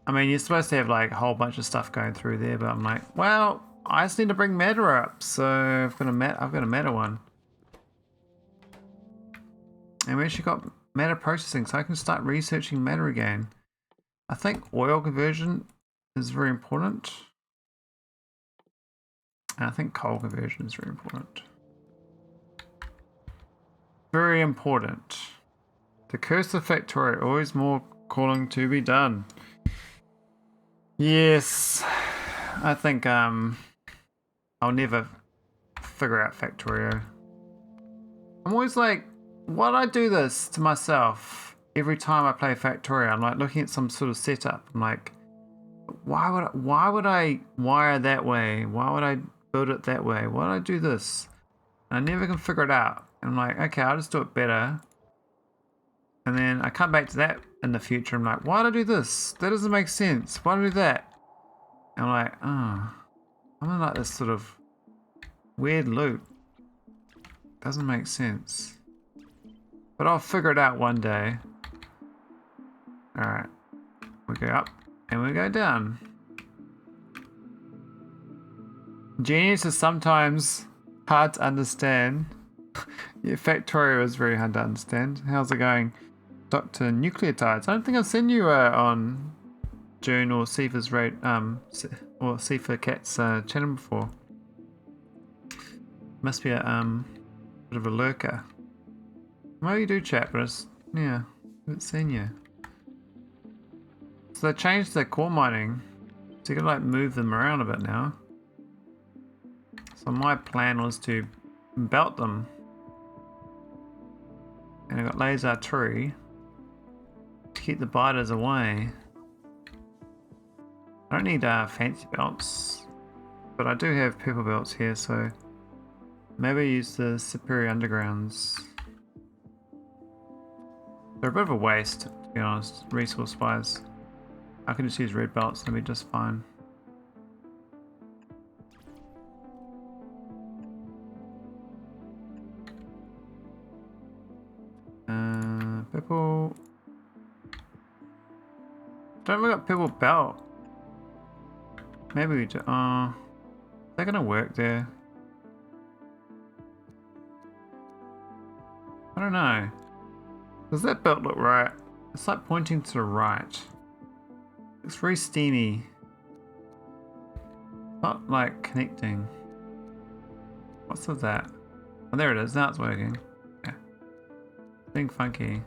I mean, you're supposed to have like a whole bunch of stuff going through there, but I'm like, well, I just need to bring matter up, so I've got a matter one, and we actually got matter processing, so I can start researching matter again. I think oil conversion is very important, and I think coal conversion is very important. Very important. The curse of Factorio, always more calling to be done. Yes, I think I'll never figure out Factorio. I'm always like, why do I do this to myself every time I play Factorio? I'm like looking at some sort of setup. I'm like, why would I wire that way? Why would I build it that way? Why would I do this? And I never can figure it out. And I'm like, okay, I'll just do it better. And then I come back to that in the future. I'm like, why did I do this? That doesn't make sense. Why did I do that? And I'm like, oh, I'm in like this sort of weird loop. Doesn't make sense. But I'll figure it out one day. Alright. We go up and we go down. Genius is sometimes hard to understand. Yeah, Factorio is very hard to understand. How's it going? Dr. Nucleotides. I don't think I've seen you on June or Sifa's rate or Sifa Cat's channel before. Must be a bit of a lurker. Well, you do chat, but it's, yeah, I haven't seen you. So they changed their core mining, so you can like move them around a bit now. So my plan was to belt them, and I got laser artillery to keep the biters away. I don't need fancy belts, but I do have purple belts here, so maybe use the superior undergrounds. They're a bit of a waste, to be honest, resource wise. I can just use red belts and it'll be just fine. Purple. Don't we got purple belt? Maybe we do. Is that gonna work there? I don't know. Does that belt look right? It's like pointing to the right. It's very steamy. Not like connecting. What's with that? Oh, there it is. Now it's working. Yeah. Being funky.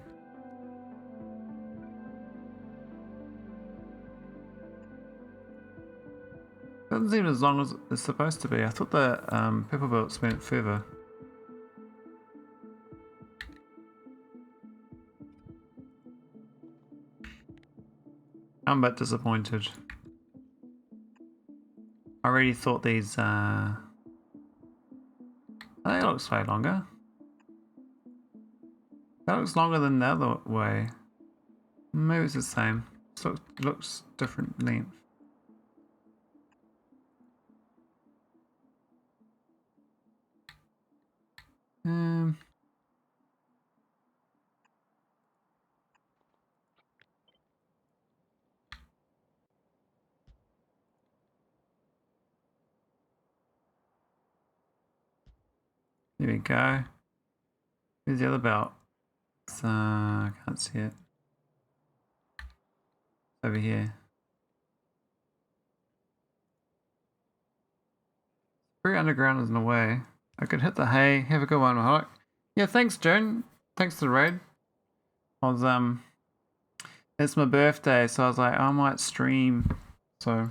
Doesn't seem as long as it's supposed to be. I thought the purple belts went further. I'm a bit disappointed. I really thought these I think it looks way longer. That looks longer than the other way. Maybe it's the same. It looks different length. There we go. Here's the other belt. So I can't see it. Over here. Very underground is in the way. I could hit the hay. Have a good one, Maholic. Yeah, thanks, June. Thanks for the raid. I was it's my birthday, so I was like, I might stream. So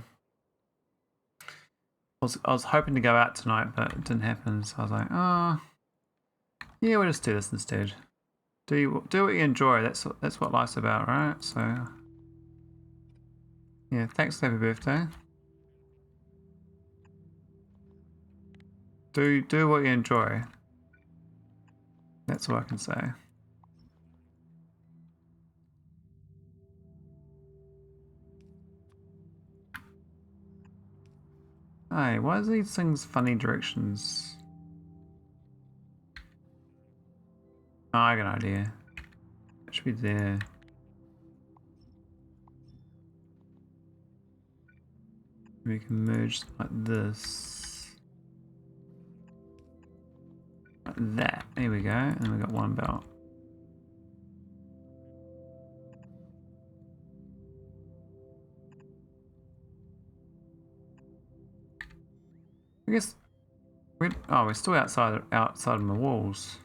I was hoping to go out tonight, but it didn't happen. So I was like, oh, yeah, we'll just do this instead. Do what you enjoy. That's what life's about, right? So yeah, thanks for happy birthday. Do what you enjoy. That's all I can say. Hey, why is these things funny directions? Oh, I got an idea. It should be there. We can merge like this. Like that. There we go. And we got one belt. I guess we're still outside of my walls.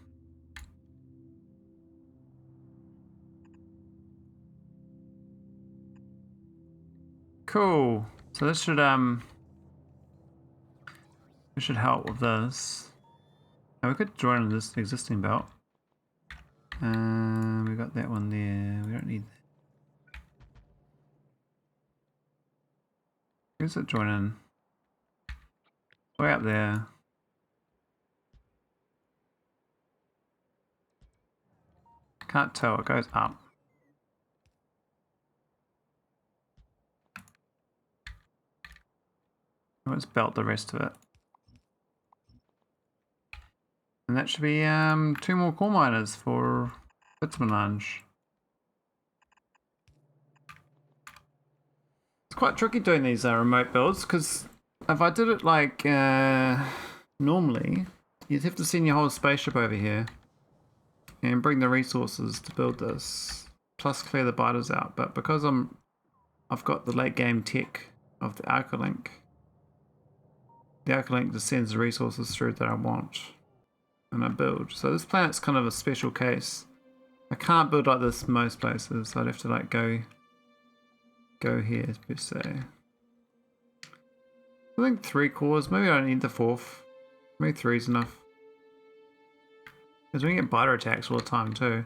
Cool. So this should help with this. Now we could join this existing belt. We got that one there. We don't need that. Where's it joining? Way up there. Can't tell, it goes up. Let's belt the rest of it. And that should be 2 more coal miners for Vitamelange. It's quite tricky doing these remote builds, because if I did it like normally, you'd have to send your whole spaceship over here and bring the resources to build this, plus clear the biters out. But because I've got the late game tech of the Arcalink, just sends the resources through that I want and I build. So this planet's kind of a special case. I can't build like this most places. I'd have to like go here per se. I think 3 cores. Maybe I don't need the 4th. Maybe 3 is enough. Because we can get biter attacks all the time too.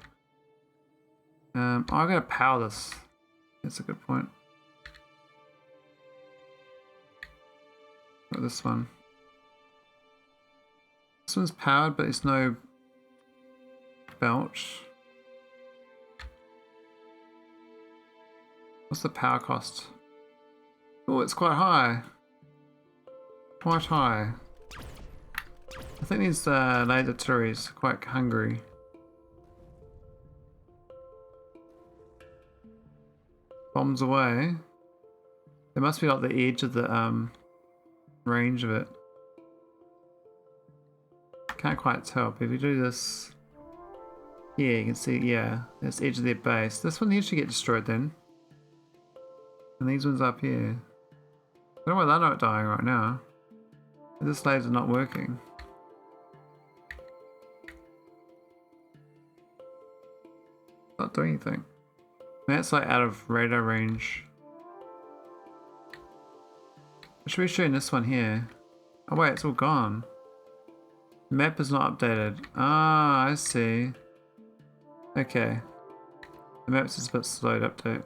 I'm gonna power this. That's a good point. Got this one. This one's powered, but it's no belt. What's the power cost? Oh, it's quite high. Quite high. I think these laser turrets are quite hungry. Bombs away. They must be like the edge of the range of it. Can't quite tell, but if you do this, yeah, you can see, yeah, that's the edge of their base. This one here should get destroyed then. And these ones up here. I don't know why they're not dying right now. This laser's not working. Not doing anything. That's like out of radar range. I should be showing this one here. Oh wait, it's all gone. The map is not updated. Ah, I see. Okay. The map's just a bit slow to update.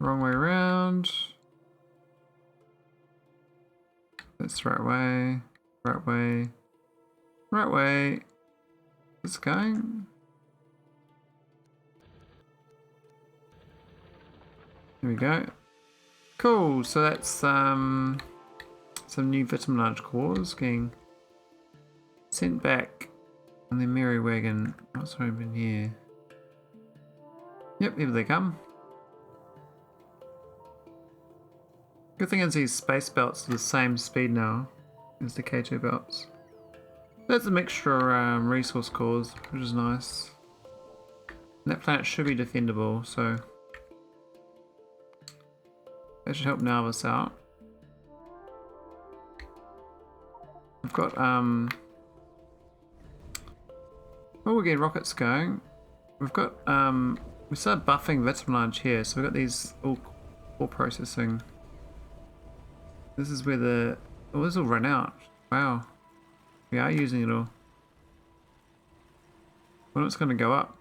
Wrong way around. That's the right way. Right way. Right way. It's going. Here we go. Cool. So that's some new Vitamelange cores getting sent back on the merry wagon. What's been here? Yep, here they come. Good thing is these space belts are the same speed now as the K2 belts. That's a mixture of resource cores, which is nice. And that planet should be defendable, so that should help Narvis out. We've got oh, we're getting rockets going. We've got we started buffing Vitamelange here, so we've got these all processing. This is where the this will run out. Wow. We are using it all. When it's going to go up.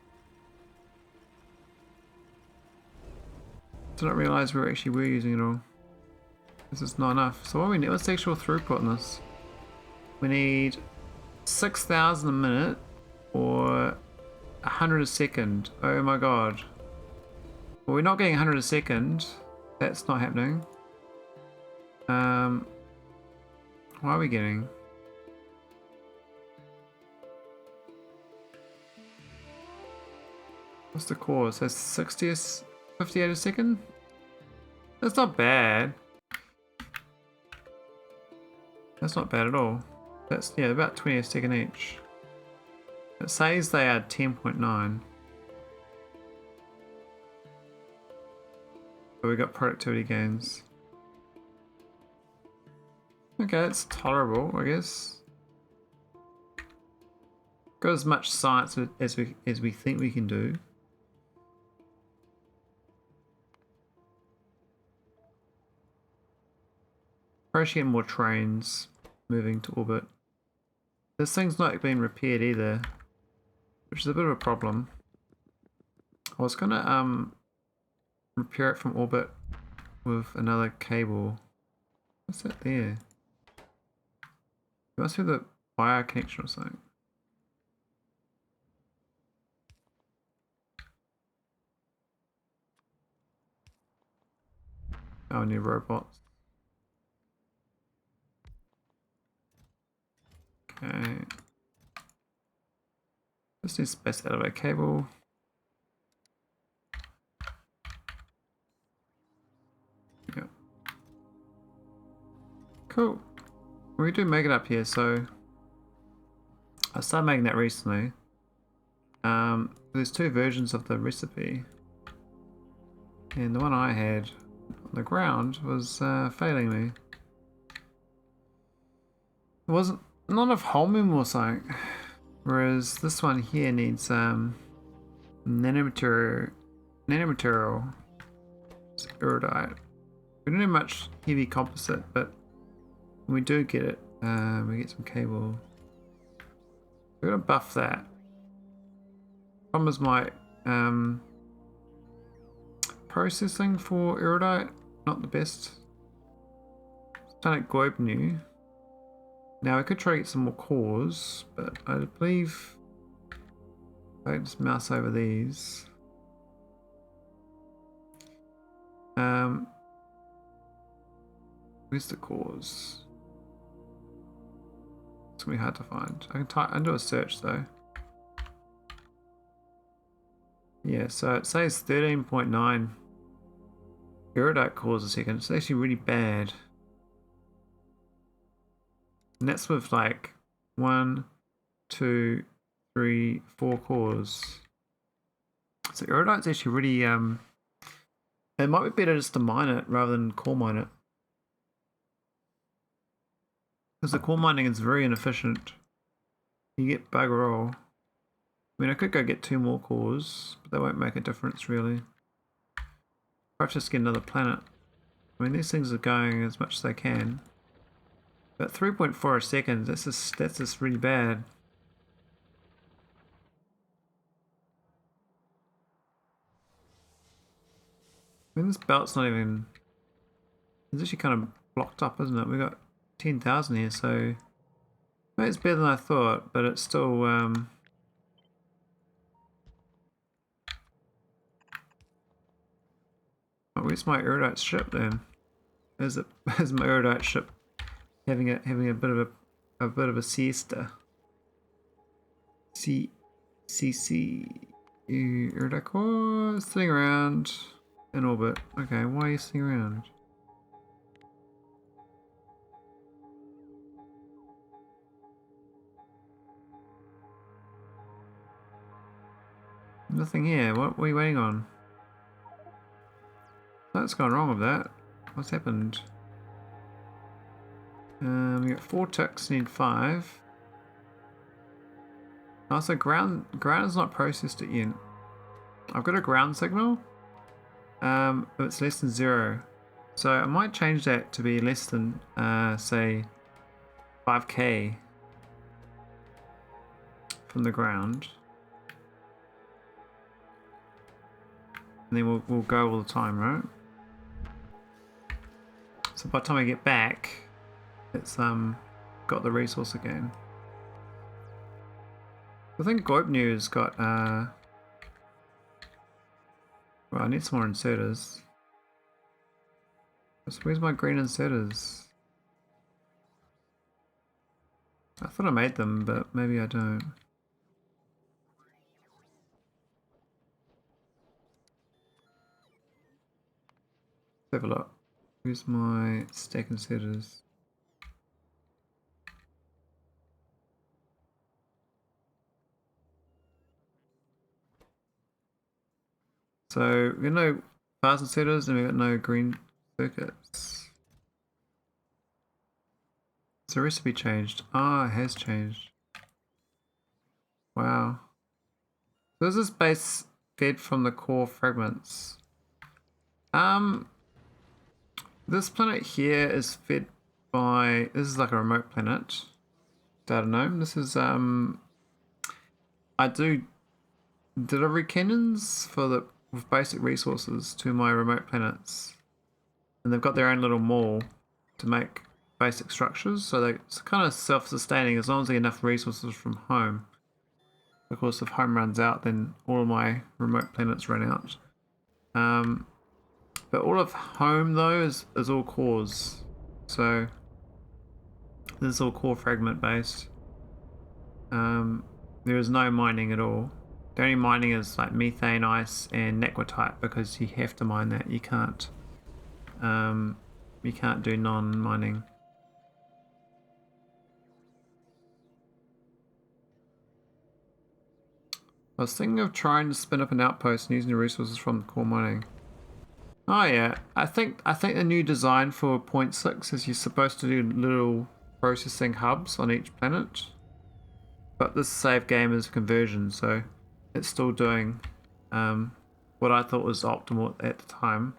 Did not realise we were using it all. This is not enough. So what do we need? What's the actual throughput on this? We need 6,000 a minute or 100 a second. Oh my god. Well, we're not getting 100 a second. That's not happening. What are we getting? What's the cause? That's 60 58 a second? That's not bad. That's not bad at all. That's, yeah, about 20 a second each. It says they are 10.9. But we got productivity gains. Okay, that's tolerable, I guess. Got as much science as we think we can do. Probably should get more trains moving to orbit. This thing's not being repaired either, which is a bit of a problem. I was gonna repair it from orbit with another cable. What's that there? It must be the wire connection or something. Oh, I need robots. Okay. Just need space out of our cable. Yep. Cool. We do make it up here, so I started making that recently. There's two versions of the recipe, and the one I had on the ground was failing me. It wasn't not enough holmium or something, whereas this one here needs nanomaterial. It's erudite. We don't have much heavy composite, but when we do get it, we get some cable. We're gonna buff that. Problem is my processing for erudite not the best. It's done at Goibnu. Now I could try to get some more cores, but I believe if I just mouse over these. Where's the cores? It's gonna be hard to find. I can do a search though. Yeah, so it says 13.9 erudite cores a second. It's actually really bad. And that's with like 1, 2, 3, 4 cores. So erudite's actually really it might be better just to mine it rather than core mine it. Because the core mining is very inefficient. You get bugger all. I mean, I could go get 2 more cores, but they won't make a difference really. Perhaps just get another planet. I mean, these things are going as much as they can. But 3.4 a second, that's just really bad. I mean, this belt's not even... It's actually kind of blocked up, isn't it? We got 10,000 here, so... Maybe it's better than I thought, but it's still... Oh, where's my erudite ship then? Is my erudite ship having a bit of a siesta? Erudite core sitting around in orbit. Okay, why are you sitting around? Nothing here. What are you waiting on? What's gone wrong with that? What's happened? We got 4 ticks, need 5. Also, ground is not processed it yet. I've got a ground signal, but it's less than 0. So I might change that to be less than, say, 5k from the ground. And then we'll go all the time, right? So by the time I get back, it's got the resource again. I think Globnew's got well, I need some more inserters. Where's my green inserters? I thought I made them, but maybe I don't. Let's have a look. Where's my stack inserters? So we got no fast inserters and we got no green circuits. Has the recipe changed? Ah, it has changed. Wow. So is this base fed from the core fragments? This planet here is fed by, this is like a remote planet. Data gnome. This is I do delivery cannons for the with basic resources to my remote planets. And they've got their own little mall to make basic structures, so it's kind of self-sustaining as long as they get enough resources from home. Of course, if home runs out, then all of my remote planets run out. But all of home though is all cores, so this is all core fragment based. There is no mining at all. The only mining is like methane, ice, and nequitite because you have to mine that. You can't do non-mining. I was thinking of trying to spin up an outpost and using the resources from the core mining. Oh yeah, I think the new design for 0.6 is you're supposed to do little processing hubs on each planet. But this save game is conversion, so it's still doing what I thought was optimal at the time,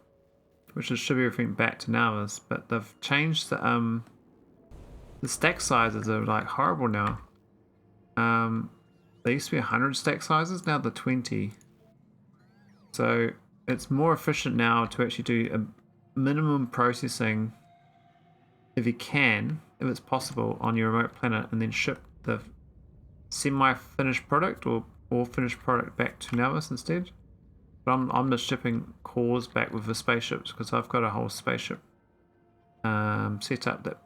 which is ship everything back to Navis. But they've changed the stack sizes are like horrible now. They used to be 100 stack sizes, now they're 20. So it's more efficient now to actually do a minimum processing, if you can, if it's possible, on your remote planet, and then ship the semi-finished product or finished product back to Navis instead. But I'm just shipping cores back with the spaceships because I've got a whole spaceship set up that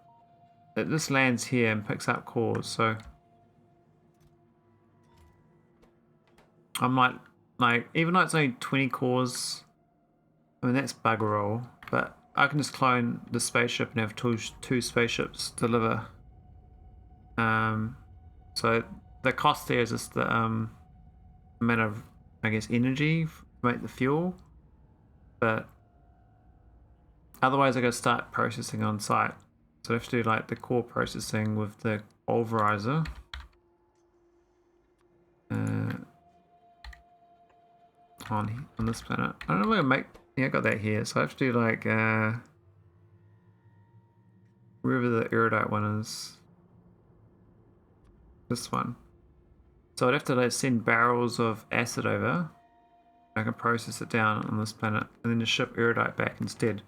this lands here and picks up cores. So I'm like even though it's only 20 cores, I mean that's bugger all, but I can just clone the spaceship and have two spaceships deliver. So the cost there is just the amount of, I guess, energy to make the fuel, but otherwise I gotta start processing on site. So I have to do like the core processing with the pulverizer. On this planet. I don't know where to make. Yeah, I got that here. So I have to do like wherever the erudite one is. This one. So I'd have to like send barrels of acid over. I can process it down on this planet and then just ship erudite back instead.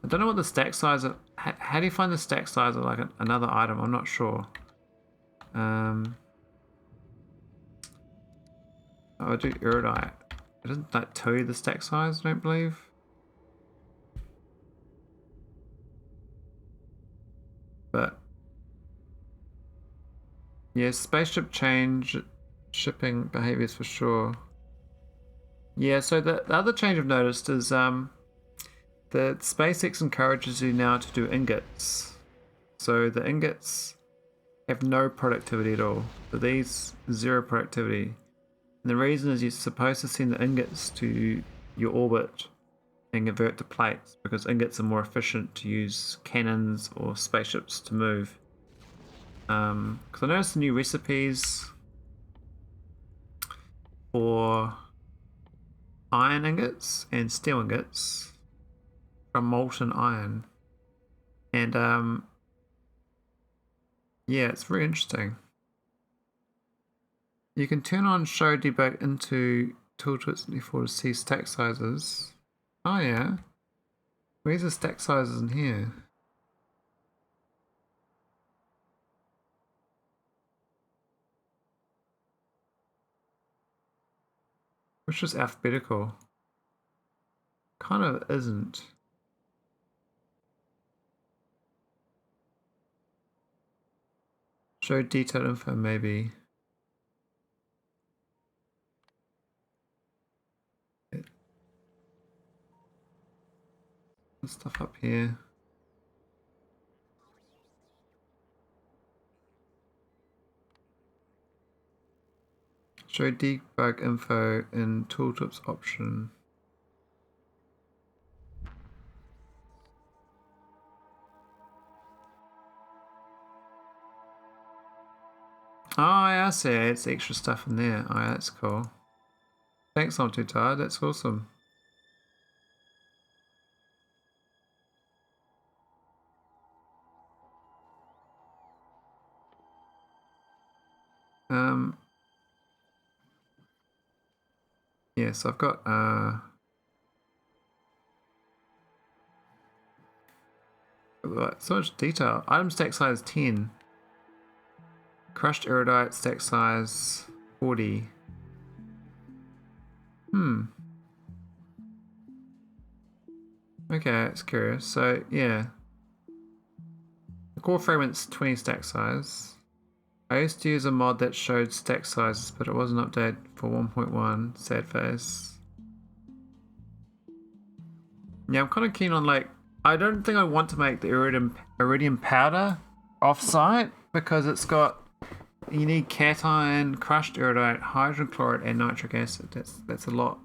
I don't know what the stack size of. How do you find the stack size of like another item? I'm not sure. Oh, I do erudite. It doesn't like tell you the stack size, I don't believe. But yeah, spaceship change shipping behaviors for sure. Yeah, so the other change I've noticed is that SpaceX encourages you now to do ingots. So the ingots have no productivity at all. So these, zero productivity. And the reason is you're supposed to send the ingots to your orbit and convert to plates because ingots are more efficient to use cannons or spaceships to move. Because I noticed the new recipes for iron ingots and steel ingots from molten iron. And yeah, it's very interesting. You can turn on show debug into tooltips before to see stack sizes. Oh yeah. Where's the stack sizes in here? Which is alphabetical. Kind of isn't. Show detailed info, maybe. Stuff up here. Show debug info in tooltips option. Oh, yeah, I see. It's extra stuff in there. Oh, yeah, that's cool. Thanks, Not Too Tired. That's awesome. Yes, I've got so much detail. Item stack size 10. Crushed erudite stack size 40. Okay, that's curious. So yeah. The core fragment's 20 stack size. I used to use a mod that showed stack sizes, but it wasn't updated for 1.1. Sad face. Yeah, I'm kind of keen on, like, I don't think I want to make the iridium powder off-site because it's got, you need cation, crushed erudite, hydrogen chloride, and nitric acid. That's a lot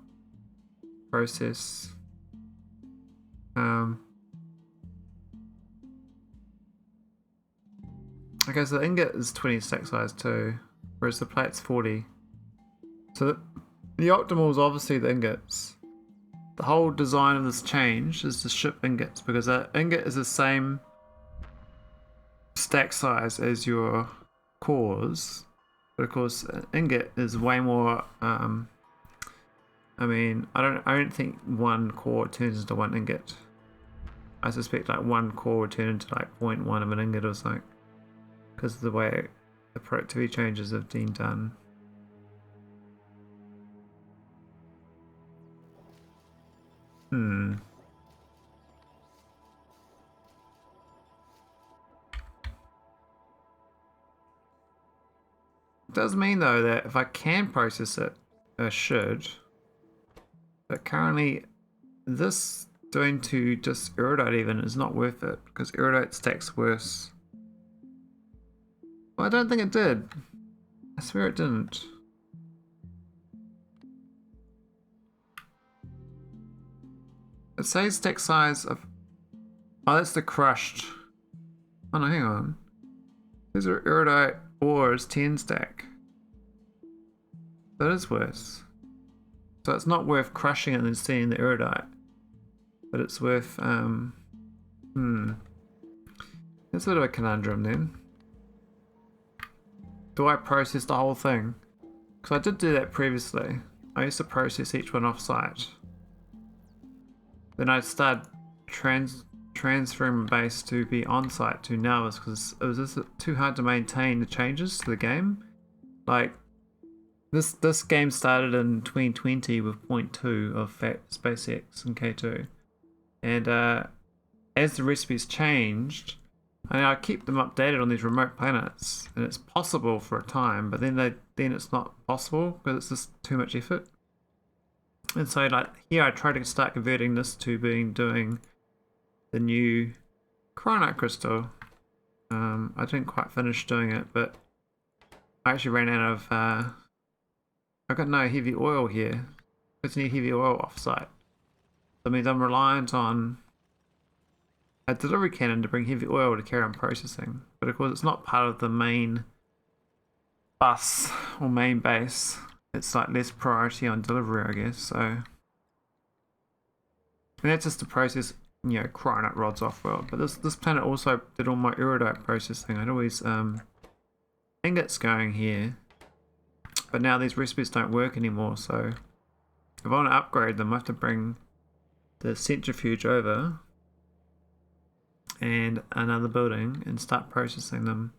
process. Okay, so the ingot is 20 stack size too, whereas the plate's 40. So the optimal is obviously the ingots. The whole design of this change is to ship ingots because an ingot is the same stack size as your cores, but of course an ingot is way more. I mean, I don't think one core turns into one ingot. I suspect like one core would turn into like 0.1 of an ingot or something, because of the way the productivity changes have been done. It does mean though that if I can process it, I should. But currently, this doing to just erudite even is not worth it because erudite stacks worse. Well, I don't think it did. I swear it didn't. It says stack size of. Oh, that's the crushed. Oh no, hang on. These are erudite ores 10 stack. That is worse. So it's not worth crushing it and then seeing the erudite. But it's worth, That's a bit of a conundrum then. Do I process the whole thing? Because I did do that previously. I used to process each one off-site. Then I started transferring my base to be on-site to Navas because it was just too hard to maintain the changes to the game. Like, this game started in 2020 with 0.2 of SpaceX and K2. And as the recipes changed, I keep them updated on these remote planets, and it's possible for a time, but then it's not possible because it's just too much effort. And so like here I tried to start converting this to doing the new cryonite crystal. I didn't quite finish doing it, but I actually ran out of I've got no heavy oil here. It's need heavy oil offsite. That means I'm reliant on a delivery cannon to bring heavy oil to carry on processing. But of course it's not part of the main bus or main base. It's like less priority on delivery, I guess. So, and that's just to process, you know, cryonite rods off world. But this planet also did all my erudite processing. I had always ingots going here, but now these recipes don't work anymore. So, if I want to upgrade them, I have to bring the centrifuge over and another building and start processing them.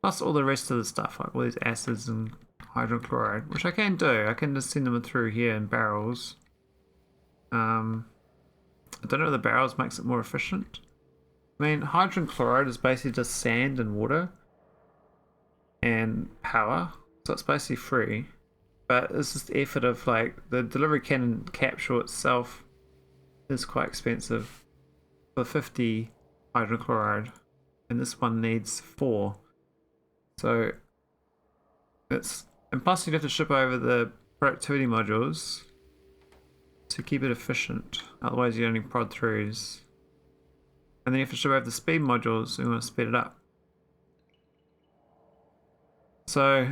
Plus all the rest of the stuff, like all these acids and hydrogen chloride, which I can do. I can just send them through here in barrels. I don't know if the barrels makes it more efficient. I mean, hydrogen chloride is basically just sand and water and power, so it's basically free. But it's just the effort of like the delivery cannon capsule itself is quite expensive for 50 hydrogen chloride, and this one needs 4. So it's, and plus you'd have to ship over the productivity modules to keep it efficient, otherwise you only prod throughs. And then you have to ship over the speed modules, we want to speed it up. So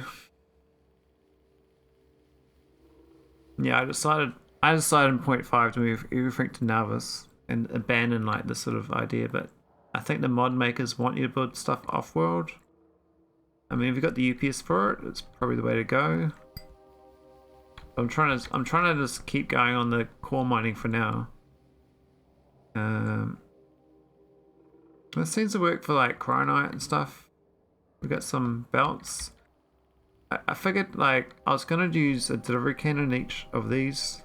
yeah, I decided in 0.5 to move everything to Navis and abandon like this sort of idea, but I think the mod makers want you to build stuff off-world. I mean, if you've got the UPS for it, it's probably the way to go. I'm trying to just keep going on the core mining for now. This seems to work for like chromite and stuff. We got some belts. I figured like I was gonna use a delivery cannon in each of these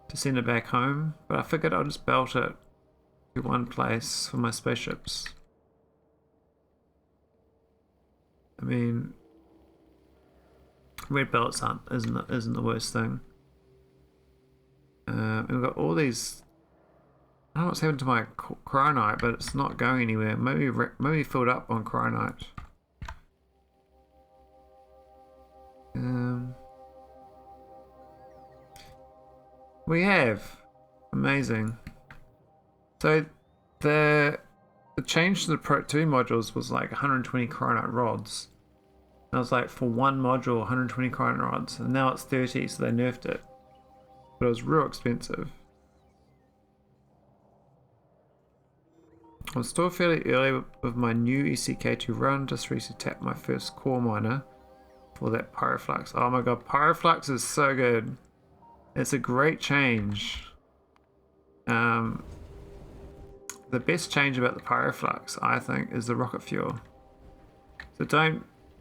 to send it back home, but I figured I'll just belt it to one place for my spaceships. I mean, red belts isn't the worst thing. And we've got all these. I don't know what's happened to my chromite, but it's not going anywhere. Maybe filled up on chromite. We have amazing. So the change to the productivity modules was like 120 chromite rods. And I was like, for one module, 120 chromite rods, and now it's 30, so they nerfed it. But it was real expensive. I'm still fairly early with my new ECK2 run. Just recently tapped my first core miner for that pyroflux. Oh my god, pyroflux is so good. It's a great change. The best change about the pyroflux, I think, is the rocket fuel. So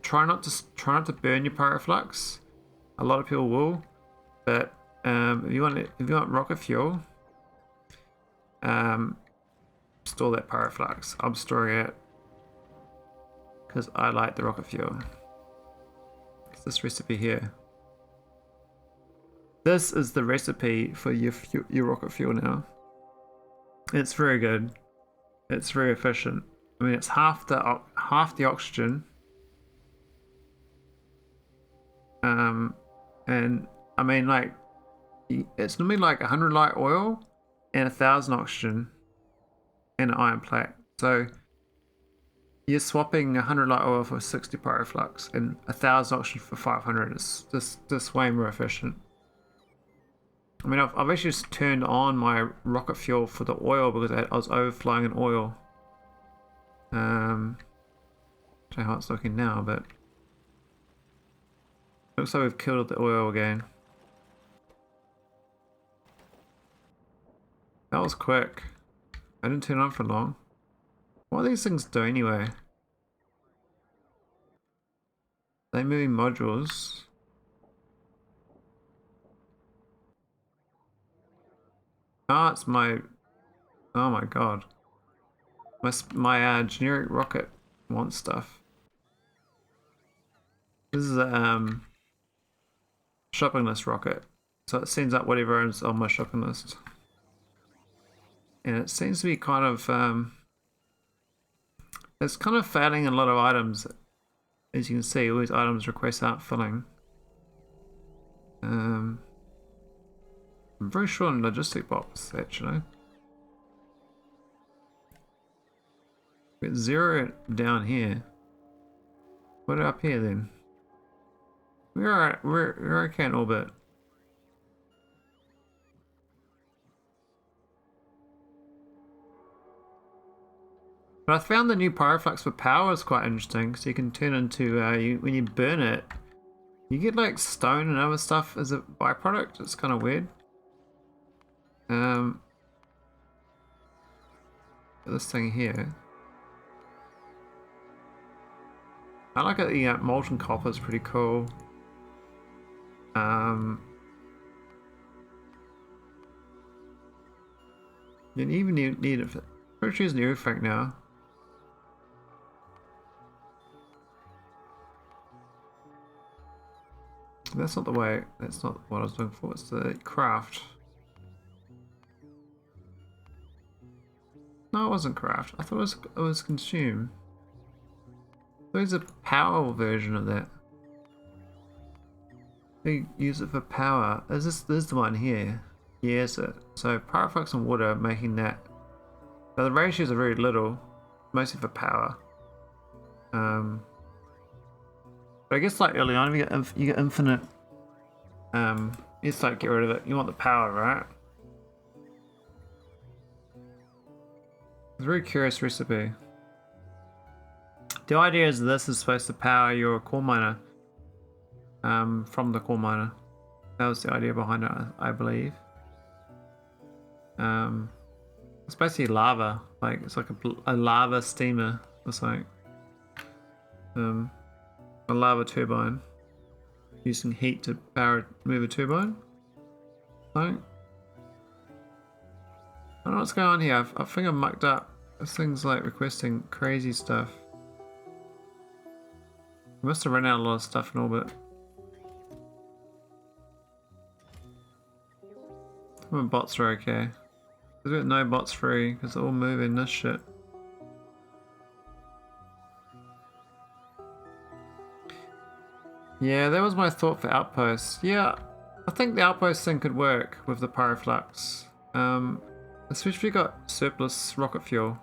try not to burn your pyroflux. A lot of people will, but if you want rocket fuel, store that pyroflux. I'm storing it because I like the rocket fuel. It's this recipe here. This is the recipe for your rocket fuel now. It's very good. It's very efficient. I mean, it's half the oxygen. And I mean, like, it's normally like 100 light oil and 1,000 oxygen and an iron plate. So you're swapping 100 light oil for 60 pyroflux and 1,000 oxygen for 500. It's just way more efficient. I mean, I've actually just turned on my rocket fuel for the oil because I was overflowing in oil. Don't know how it's looking now, but looks like we've killed the oil again. That was quick. I didn't turn it on for long. What do these things do anyway? They moving modules. Oh, it's my. Oh my god. My generic rocket wants stuff. This is a shopping list rocket, so it sends out whatever is on my shopping list, and it seems to be kind of it's kind of failing a lot of items. As you can see, all these items requests aren't filling. I'm very sure on logistic box actually. We've got 0 down here. What up here then? We're okay in orbit. But I found the new pyroflux for power is quite interesting, so you can turn into when you burn it, you get like stone and other stuff as a byproduct. It's kind of weird. This thing here. I like it. The molten copper is pretty cool. You even need it. Pretty sure it's an artifact now. That's not the way. That's not what I was looking for. It's the craft. No, it wasn't craft. I thought it was consume. There's a power version of that. They use it for power. This is the one here. Yes, so pyroflux and water making that. But the ratios are very little, mostly for power. But I guess like early on, you get infinite. It's like get rid of it. You want the power, right? It's a very curious recipe. The idea is this is supposed to power your core miner. From the core miner. That was the idea behind it, I believe. It's basically lava, like it's like a lava steamer or something. A lava turbine using heat to move a turbine. I don't know what's going on here. I think I'm mucked up. This thing's like requesting crazy stuff. We must have run out a lot of stuff in orbit. My bots are okay. We've got no bots free because they're all moving this shit. Yeah, that was my thought for outposts. Yeah, I think the outpost thing could work with the pyroflux. Especially if you got surplus rocket fuel.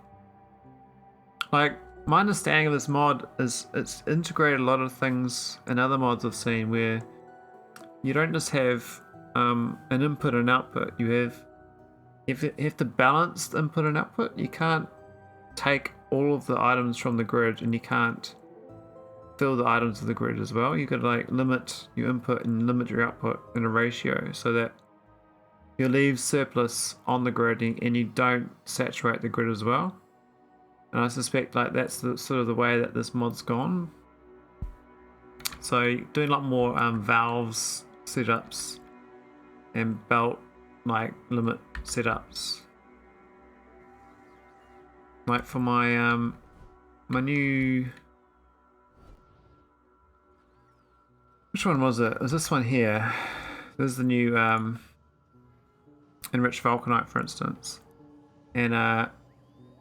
Like, my understanding of this mod is it's integrated a lot of things in other mods I've seen where you don't just have an input and output. You have to balance the input and output. You can't take all of the items from the grid and you can't fill the items of the grid as well. You could like limit your input and limit your output in a ratio so that you leave surplus on the grid and you don't saturate the grid as well. And I suspect like that's the sort of the way that this mod's gone. So doing a lot more valves setups and belt like limit setups. Like for my my new, which one was it? It was this one here. This is the new enriched vulcanite, for instance. And I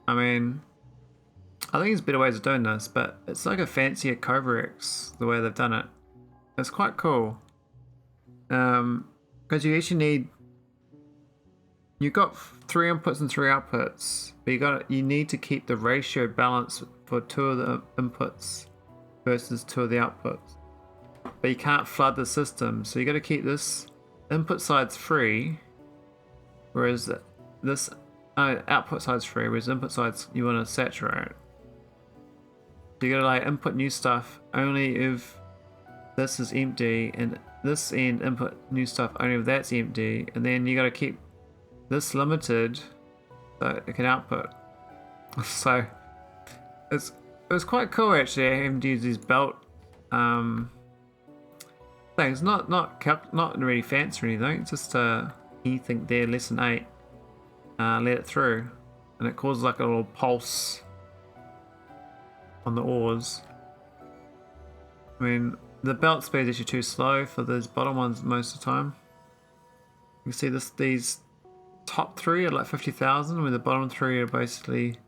mean, I think there's better ways of doing this, but it's like a fancier Covarex the way they've done it. It's quite cool. Because you actually need, you've got 3 inputs and 3 outputs, but you need to keep the ratio balanced for 2 of the inputs versus 2 of the outputs. But you can't flood the system, so you got to keep this input side's free, whereas this output side's free, whereas input side's you want to saturate. So you got to like input new stuff only if this is empty, and this end input new stuff only if that's empty, and then you got to keep this limited so it can output. So it was quite cool actually having to use these belt things, not really fancy or anything. It's just anything there less than 8. Let it through, and it causes like a little pulse on the ores. I mean, the belt speed is actually too slow for those bottom ones most of the time. You can see these top 3 are like 50,000, where the bottom 3 are basically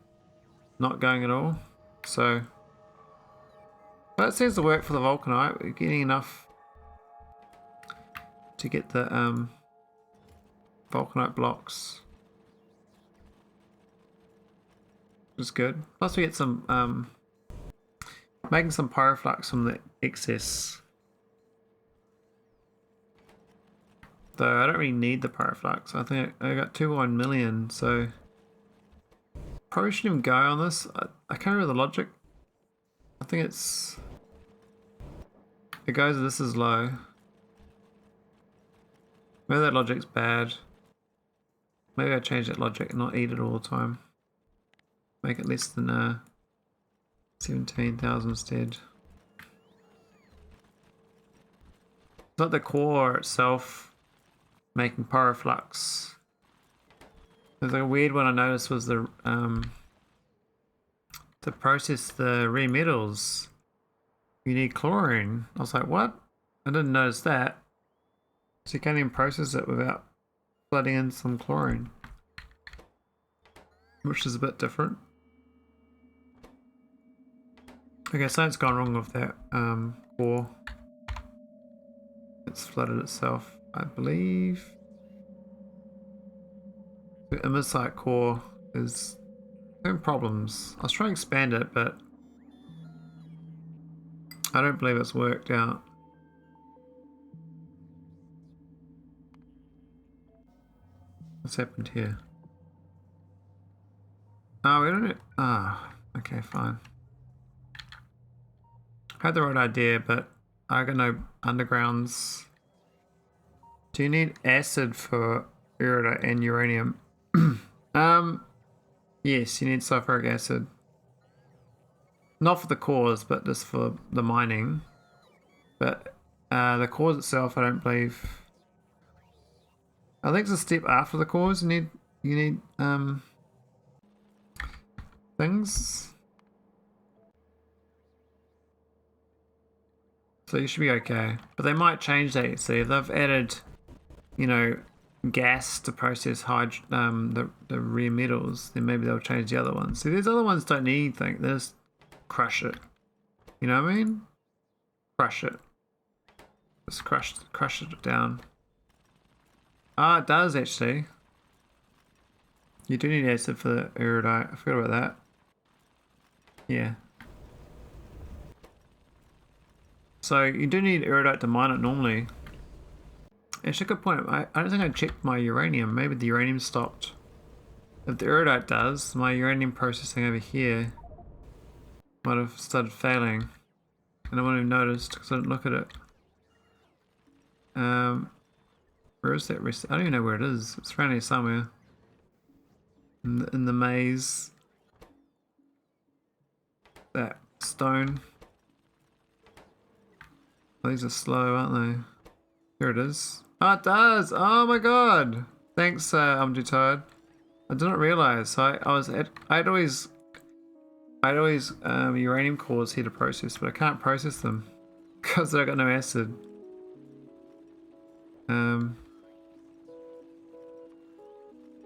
not going at all. So that seems to work for the vulcanite. We're getting enough to get the vulcanite blocks, which is good. Plus we get some making some pyroflux from the excess. Though I don't really need the pyroflux. I think I got 2.1 million, so probably shouldn't even go on this. I can't remember the logic. I think it goes this is low. Maybe that logic's bad. Maybe I change that logic and not eat it all the time. Make it less than 17,000 instead. It's not the core itself making pyroflux. There's a weird one I noticed was the to process the rare metals you need chlorine. I was like, what? I didn't notice that. So you can't even process it without flooding in some chlorine, which is a bit different. Okay, something's gone wrong with that core. It's flooded itself, I believe. The immersite core is having problems. I was trying to expand it, but I don't believe it's worked out. What's happened here? Oh, we don't. Ah, okay, fine. I had the right idea, but I got no undergrounds. Do you need acid for erudite and uranium? Yes, you need sulfuric acid. Not for the cores, but just for the mining. But the cores itself, I don't believe. I think it's a step after the cores. You need things. So you should be okay. But they might change that, you see. If they've added, you know, gas to process the rare metals, then maybe they'll change the other ones. See, these other ones don't need anything. They just crush it. You know what I mean? Crush it. Just crush it down. Ah, it does actually. You do need acid for the erudite. I forgot about that. Yeah. So you do need erudite to mine it normally. Actually, good point. I don't think I checked my uranium. Maybe the uranium stopped. If the erudite does, my uranium processing over here might have started failing. And I wouldn't have noticed because I didn't look at it. Where is that rest? I don't even know where it is. It's around here somewhere. In the maze. That stone. Oh, these are slow, aren't they? Here it is. Oh, it does! Oh my god! Thanks, Tired. I did not realize. So I'd always uranium cores here to process, but I can't process them because I got no acid.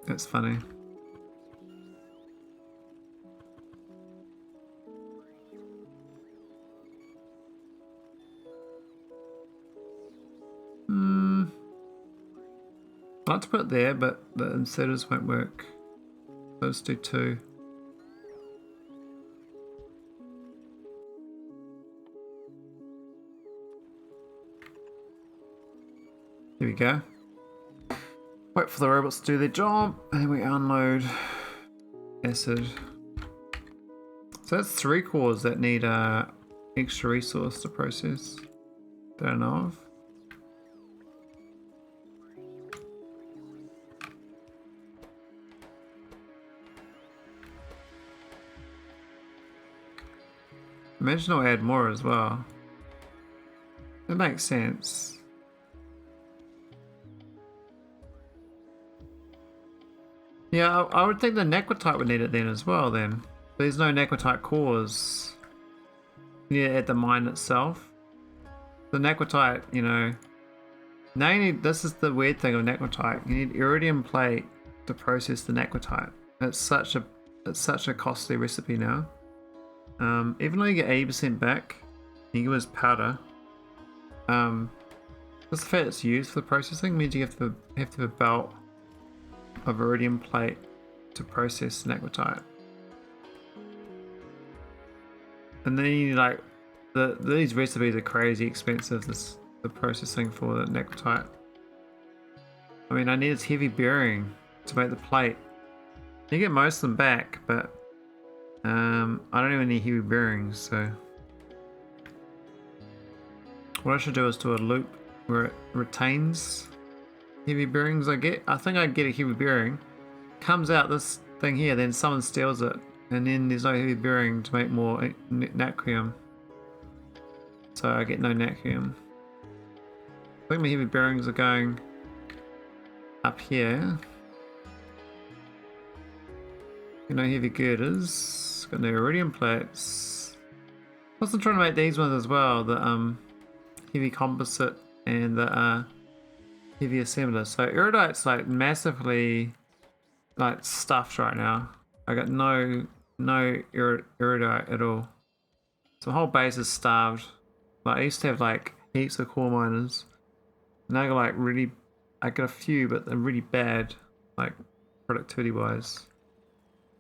That's funny. I'd like to put it there, but the inserters won't work. Let's do two. Here we go. Wait for the robots to do their job, and then we unload acid. So that's 3 cores that need extra resource to process that I know of. Imagine I'll add more as well. That makes sense. Yeah, I would think the necrotite would need it then as well then. There's no necrotite cores. You need it at the mine itself. The necrotite, you know. Now you need, this is the weird thing of necrotite. You need iridium plate to process the necrotite. It's such a costly recipe now. Even though you get 80% back, you give us powder. Just the fact it's used for the processing means you have to have a belt of iridium plate to process necrotite. And then you like these recipes are crazy expensive. The processing for the necrotite. I mean, I need its heavy bearing to make the plate. You get most of them back, but I don't even need heavy bearings. So what I should do is do a loop where it retains heavy bearings. I think I get a heavy bearing, comes out this thing here, then someone steals it, and then there's no heavy bearing to make more natrium, so I get no natrium. I think my heavy bearings are going up here. You know, heavy girders. Got no iridium plates. I was also trying to make these ones as well, the heavy composite and the heavy assembler. So erudite's like massively like stuffed right now. I got no erudite at all. So the whole base is starved. Like I used to have like heaps of core miners. Now I got like really, I got a few, but they're really bad, like productivity wise.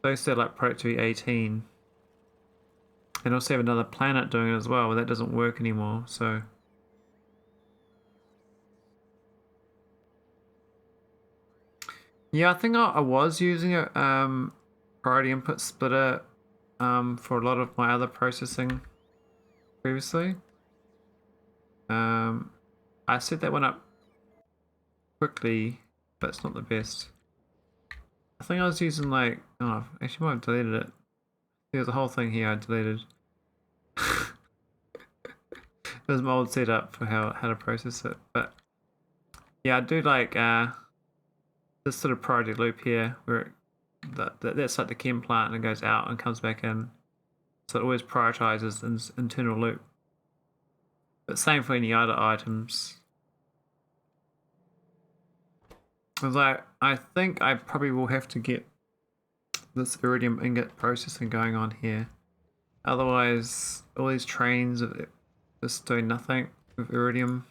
So I used to have like productivity 18. And also have another planet doing it as well, but that doesn't work anymore, so. Yeah, I think I was using a priority input splitter for a lot of my other processing previously. I set that one up quickly, but it's not the best. I think I was using like, oh, actually I might have deleted it. There's a whole thing here I deleted. It was my old setup for how to process it, but yeah, I do like this sort of priority loop here, where that's like the chem plant and it goes out and comes back in, so it always prioritizes this internal loop. But same for any other items. I was like, I think I probably will have to get this iridium ingot processing going on here. Otherwise, all these trains of just doing nothing with iridium,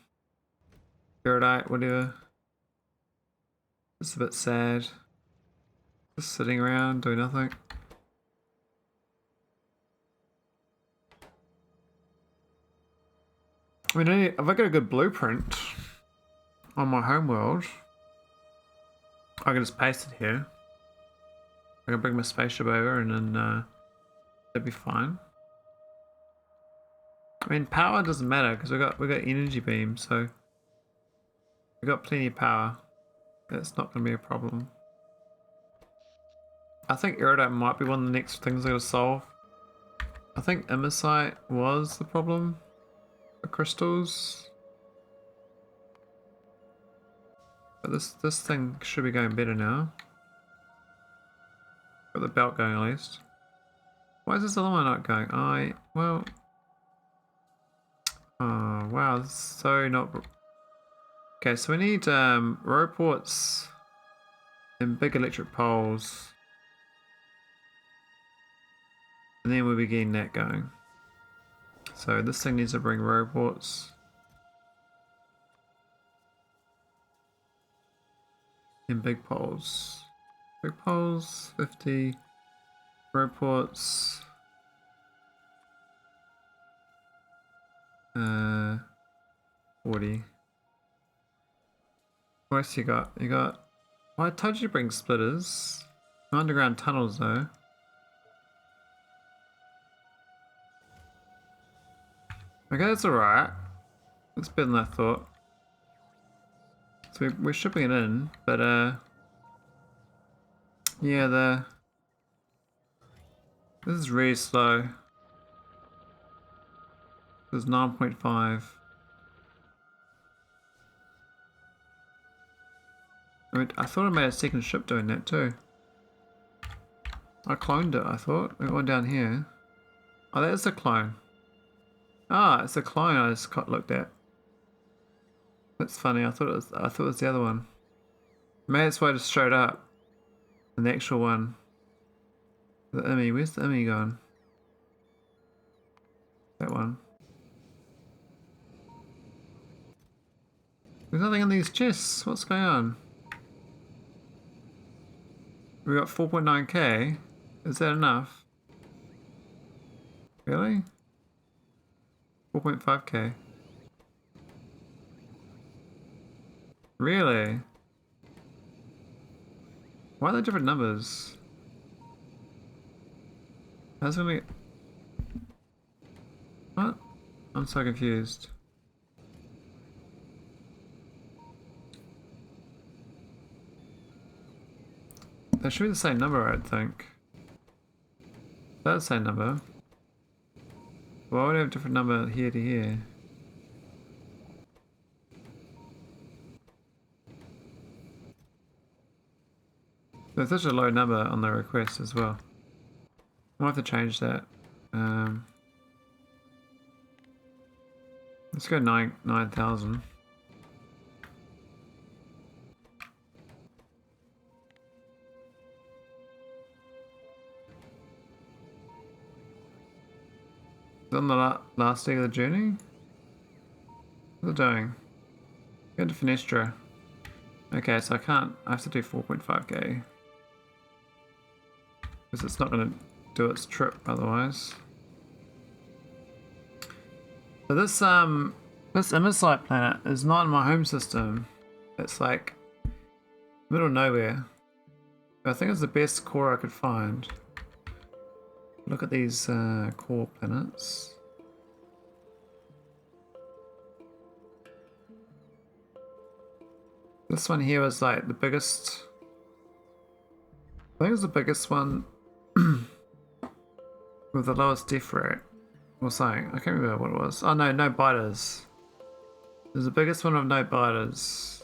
erudite, whatever. It's a bit sad. Just sitting around doing nothing. I mean, if I get a good blueprint on my homeworld, I can just paste it here. I can bring my spaceship over and then that'd be fine. I mean, power doesn't matter because we got energy beam, so we got plenty of power. That's not going to be a problem. I think erudite might be one of the next things I gotta solve. I think immersite was the problem for crystals, but this thing should be going better now. Got the belt going at least. Why is this other one not going? Well. Oh wow, this is so not. Okay, so we need row ports and big electric poles. And then we'll be getting that going. So this thing needs to bring row ports. And big poles. Big poles, 50. Row ports. 40. What else you got? You got... Well, I told you to bring splitters. No underground tunnels though. Okay, that's alright. That's better than I thought. So we're shipping it in, but yeah, this is really slow. This is 9.5. I mean, I thought I made a second ship doing that too. I cloned it, I thought. We got one down here. Oh, that's a clone. Ah, it's a clone I just looked at. That's funny. I thought it was the other one. Maybe that's why it just showed up. And the actual one. The Emmy. Where's the Emmy gone? That one. There's nothing in these chests. What's going on? We got 4.9k. Is that enough? Really? 4.5k. Really? Why are there different numbers? How's it gonna get... What? I'm so confused. That should be the same number, I think. That's the same number. Why would I have a different number here to here? There's such a low number on the request as well. I might have to change that. Let's go 9,000. On the last day of the journey? What's it doing? Go to Fenestra. Okay, so I have to do 4.5k. Because it's not going to do its trip otherwise. So this immersite planet is not in my home system. It's like middle of nowhere. But I think it's the best core I could find. Look at these core planets. This one here was like the biggest. I think it's the biggest one with the lowest death rate or something. I can't remember what it was. Oh no, no biters. There's the biggest one with no biters.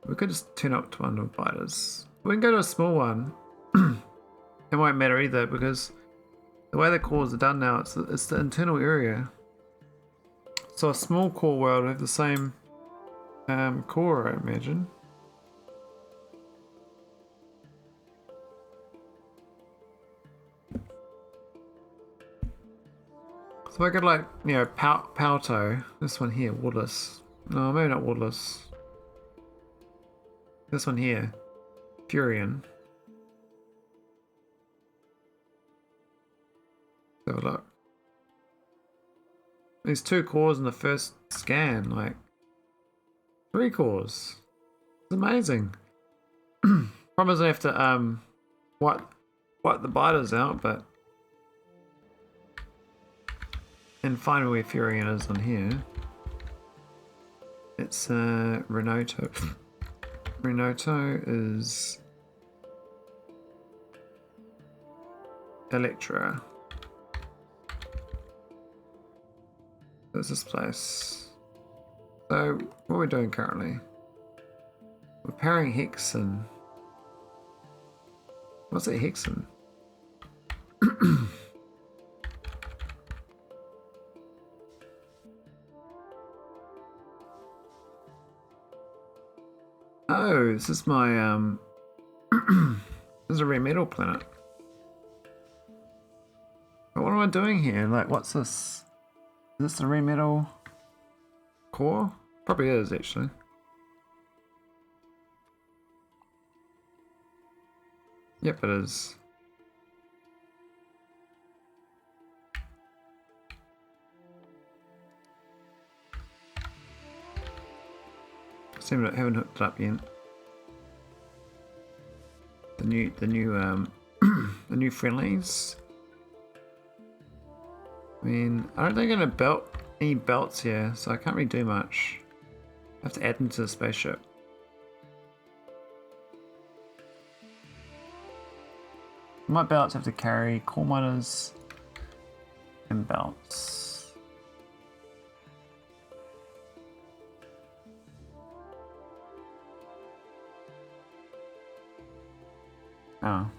We could just turn up to one with biters. We can go to a small one. It won't matter either because the way the cores are done now, it's the internal area. So a small core world will have the same core, I imagine. So I could like, you know, Palto, this one here, woodless. No, maybe not woodless. This one here, Furian. Have a look. These 2 cores in the first scan, like 3 cores. It's amazing. Problem is I have to wipe the biters out, but and find where Furian is on here. It's Renoto. Renoto is Electra. There's this place. So what are we doing currently? We're pairing hexen. What's a hexen? Oh, this is my this is a rare metal planet. But what am I doing here? Like, what's this? Is this a rare metal core? Probably is, actually. Yep, it is. Haven't hooked it up yet. The new the new friendlies. I mean, I don't think I'm gonna any belts here, so I can't really do much. I have to add them to the spaceship. My belts have to carry coal miners and belts. Oh.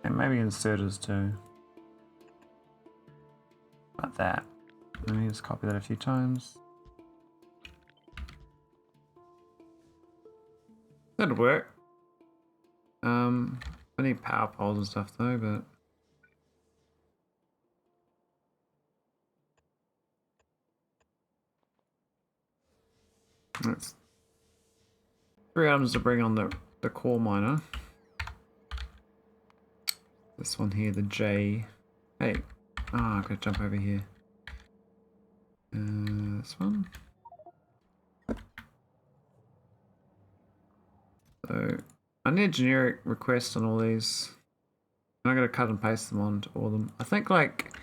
And maybe inserters too. Like that. Let me just copy that a few times. That'll work. I need power poles and stuff though, but that's 3 items to bring on the core miner. This one here, the J. Hey, I've got to jump over here. This one. So I need a generic request on all these. I'm gonna cut and paste them onto all of them. I think like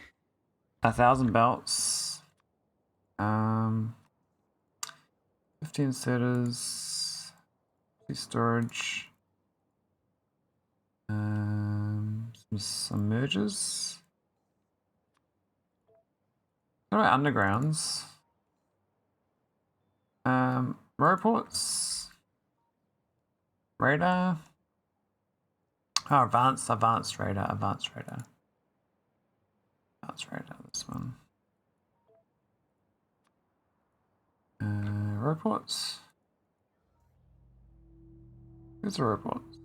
1,000 belts. 50 inserters. 50 storage. Some mergers. What about undergrounds? Reports. Radar. Oh, advanced radar, advanced radar. Advanced radar, this one. Reports. Where's the reports?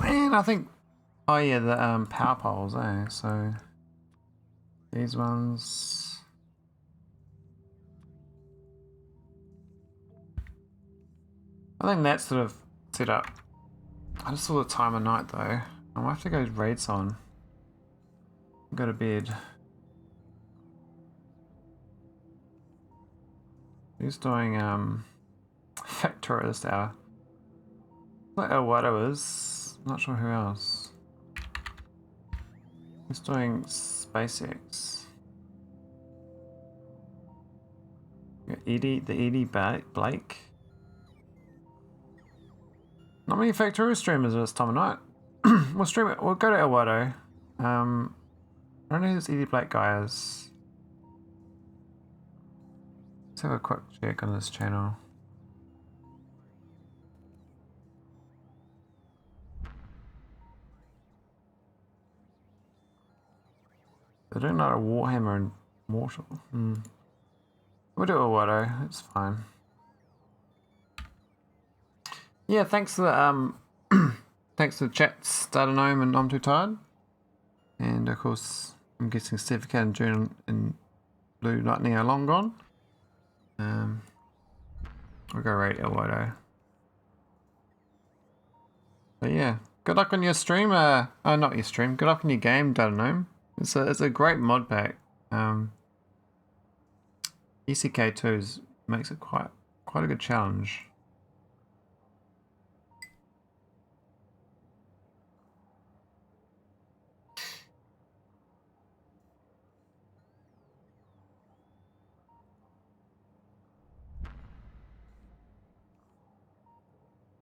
Man, I think. Oh yeah, the power poles, eh? So these ones. I think that's sort of set up. I just saw the time of night though. I might have to go raid someone. Go to bed. Who's doing Factorio this hour? Like Elwado is. Not sure who else. Who's doing SpaceX? Edie Blake. Not many Factorio streamers at this time of night. We'll stream it. We'll go to Elwado. I don't know who this Edie Blake guy is. Let's have a quick check on this channel. They're doing like a Warhammer and Mortal. We'll do Elwado. It's fine. Yeah, thanks to the thanks to the chats, Datanome and I'm Too Tired. And of course, I'm guessing Steve Cat and June and Blue Lightning are long gone. We'll go rate Elwado. But yeah, good luck on your stream. Oh, not your stream. Good luck on your game, Datanome. It's a great mod pack. ECK2 makes it quite a good challenge.